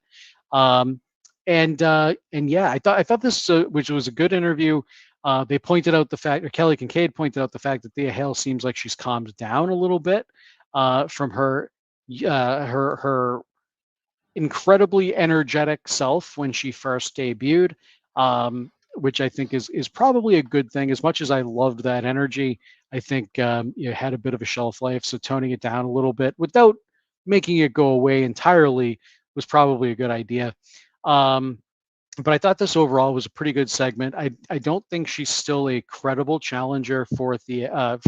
[SPEAKER 1] And yeah, I thought this which was a good interview. They pointed out the fact, or Kelly Kincaid pointed out the fact that Thea Hale seems like she's calmed down a little bit from her incredibly energetic self when she first debuted, which I think is probably a good thing. As much as I loved that energy, I think it had a bit of a shelf life. So toning it down a little bit without making it go away entirely was probably a good idea. But I thought this overall was a pretty good segment. I don't think she's still a credible challenger for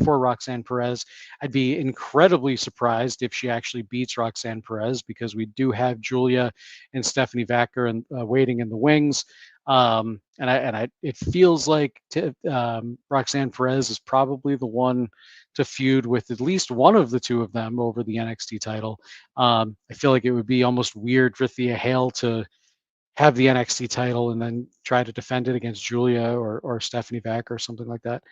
[SPEAKER 1] Roxanne Perez. I'd be incredibly surprised if she actually beats Roxanne Perez, because we do have Julia and Stephanie Vacker and waiting in the wings. It feels like Roxanne Perez is probably the one to feud with at least one of the two of them over the NXT title. I feel like it would be almost weird for Thea Hale to have the NXT title and then try to defend it against Julia or Stephanie Vacker or something like that.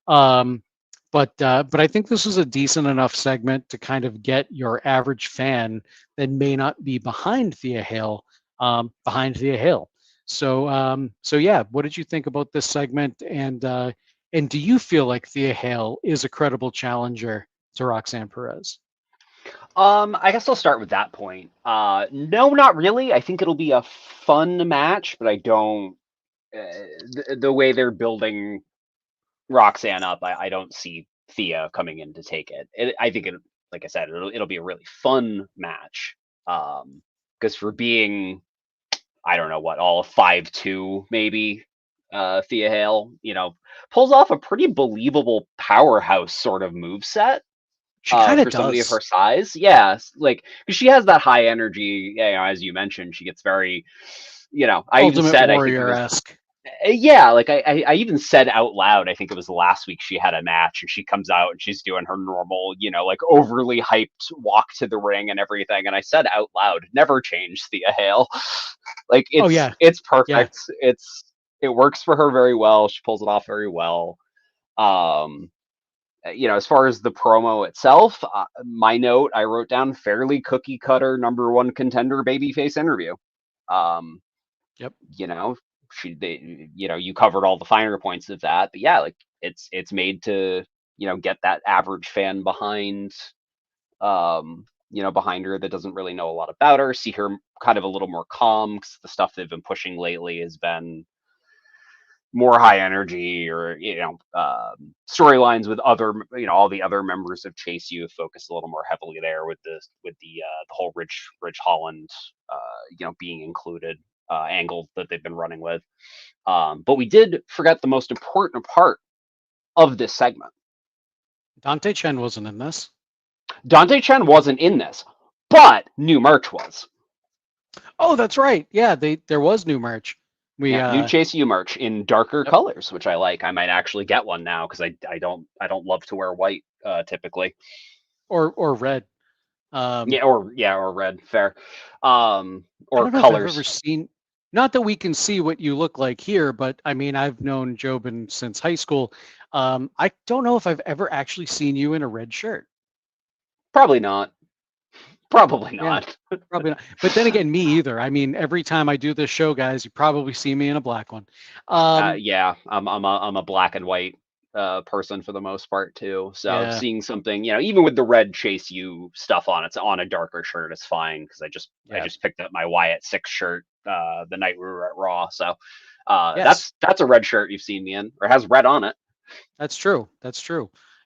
[SPEAKER 1] But I think this was a decent enough segment to kind of get your average fan that may not be behind Thea Hale behind Thea Hale. So yeah, what did you think about this segment? And do you feel like Thea Hale is a credible challenger to Roxanne Perez?
[SPEAKER 2] I guess I'll start with that point. No, not really. I think it'll be a fun match, but I don't. The way they're building Roxanne up, I don't see Thea coming in to take it. I think like I said, it'll be a really fun match. Because for being, I don't know what, all 5'2" maybe, Thea Hale, pulls off a pretty believable powerhouse sort of moveset.
[SPEAKER 1] She kind of
[SPEAKER 2] for
[SPEAKER 1] does.
[SPEAKER 2] Somebody of her size. Yeah, like, because she has that high energy, as you mentioned, she gets very, I even said,
[SPEAKER 1] Warrior-esque.
[SPEAKER 2] Yeah, like I even said out loud, I think it was last week, she had a match and she comes out and she's doing her normal, like overly hyped walk to the ring and everything. And I said out loud, never change Thea Hale. Like, it's perfect. Yeah. It works for her very well. She pulls it off very well. As far as the promo itself, my note I wrote down, fairly cookie cutter #1 contender babyface interview.
[SPEAKER 1] Yep.
[SPEAKER 2] You covered all the finer points of that, but yeah, like it's made to get that average fan behind behind her that doesn't really know a lot about her, see her kind of a little more calm, because the stuff they've been pushing lately has been more high energy, or storylines with other all the other members of Chase U have focused a little more heavily there with the whole Ridge Holland being included angle that they've been running with. But we did forget the most important part of this segment.
[SPEAKER 1] Dante Chen wasn't in this.
[SPEAKER 2] Dante Chen wasn't in this, but new merch was.
[SPEAKER 1] Oh, that's right. Yeah, there was new merch.
[SPEAKER 2] New Chase U merch in darker colors, which I like. I might actually get one now, because I don't love to wear white typically.
[SPEAKER 1] Or red.
[SPEAKER 2] Or red. Fair. Or
[SPEAKER 1] I don't know
[SPEAKER 2] colors.
[SPEAKER 1] If I've ever seen. Not that we can see what you look like here, but I mean, I've known Jobin since high school. I don't know if I've ever actually seen you in a red shirt.
[SPEAKER 2] Probably not. Probably not.
[SPEAKER 1] Yeah, probably not. But then again, me either. I mean, every time I do this show, guys, you probably see me in a black one.
[SPEAKER 2] Yeah, I'm a black and white person for the most part too. So seeing something, even with the red Chase U stuff on it's on a darker shirt, it's fine, because I just picked up my Wyatt 6 shirt the night we were at Raw. So that's a red shirt you've seen me in, or has red on it.
[SPEAKER 1] That's true.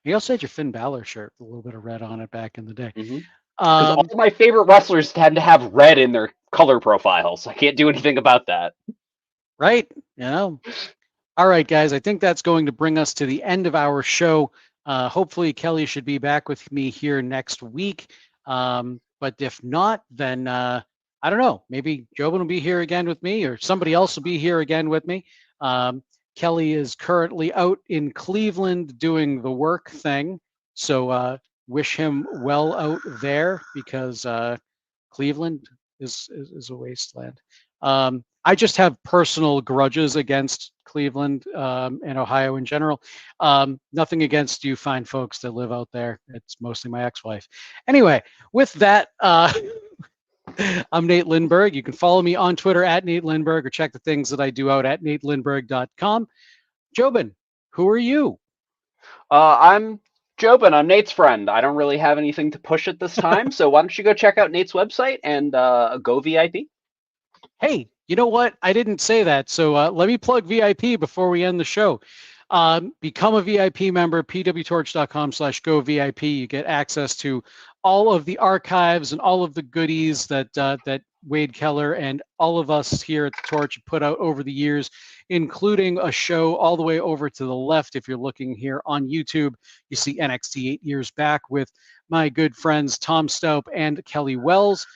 [SPEAKER 1] You also had your Finn Balor shirt with a little bit of red on it back in the day.
[SPEAKER 2] Mm-hmm. All my favorite wrestlers tend to have red in their color profiles. I can't do anything about that.
[SPEAKER 1] Right. All right, guys. I think that's going to bring us to the end of our show. Hopefully, Kelly should be back with me here next week. But if not, then I don't know. Maybe Jobin will be here again with me, or somebody else will be here again with me. Kelly is currently out in Cleveland doing the work thing. So wish him well out there because Cleveland is a wasteland. I just have personal grudges against Cleveland and Ohio in general. Nothing against you fine folks that live out there. It's mostly my ex-wife. Anyway, with that, I'm Nate Lindberg. You can follow me on Twitter at Nate Lindberg or check the things that I do out at natelindberg.com. Jobin, who are you?
[SPEAKER 2] I'm Jobin. I'm Nate's friend. I don't really have anything to push at this time, so why don't you go check out Nate's website and go VIP?
[SPEAKER 1] Hey, you know what? I didn't say that, so let me plug VIP before we end the show. Become a VIP member, pwtorch.com/govip. You get access to all of the archives and all of the goodies that Wade Keller and all of us here at the Torch put out over the years, including a show all the way over to the left. If you're looking here on YouTube, you see NXT 8 years back with my good friends Tom Staup and Kelly Wells,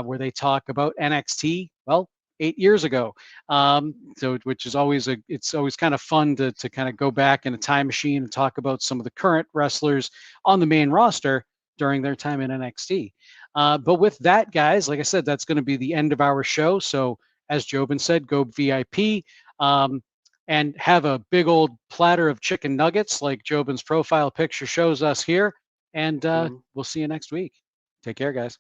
[SPEAKER 1] where they talk about NXT, well, 8 years ago. So which is always it's always kind of fun to kind of go back in a time machine and talk about some of the current wrestlers on the main roster during their time in NXT. But with that, guys, like I said, that's going to be the end of our show. So as Jobin said, go VIP and have a big old platter of chicken nuggets like Jobin's profile picture shows us here. And we'll see you next week. Take care, guys.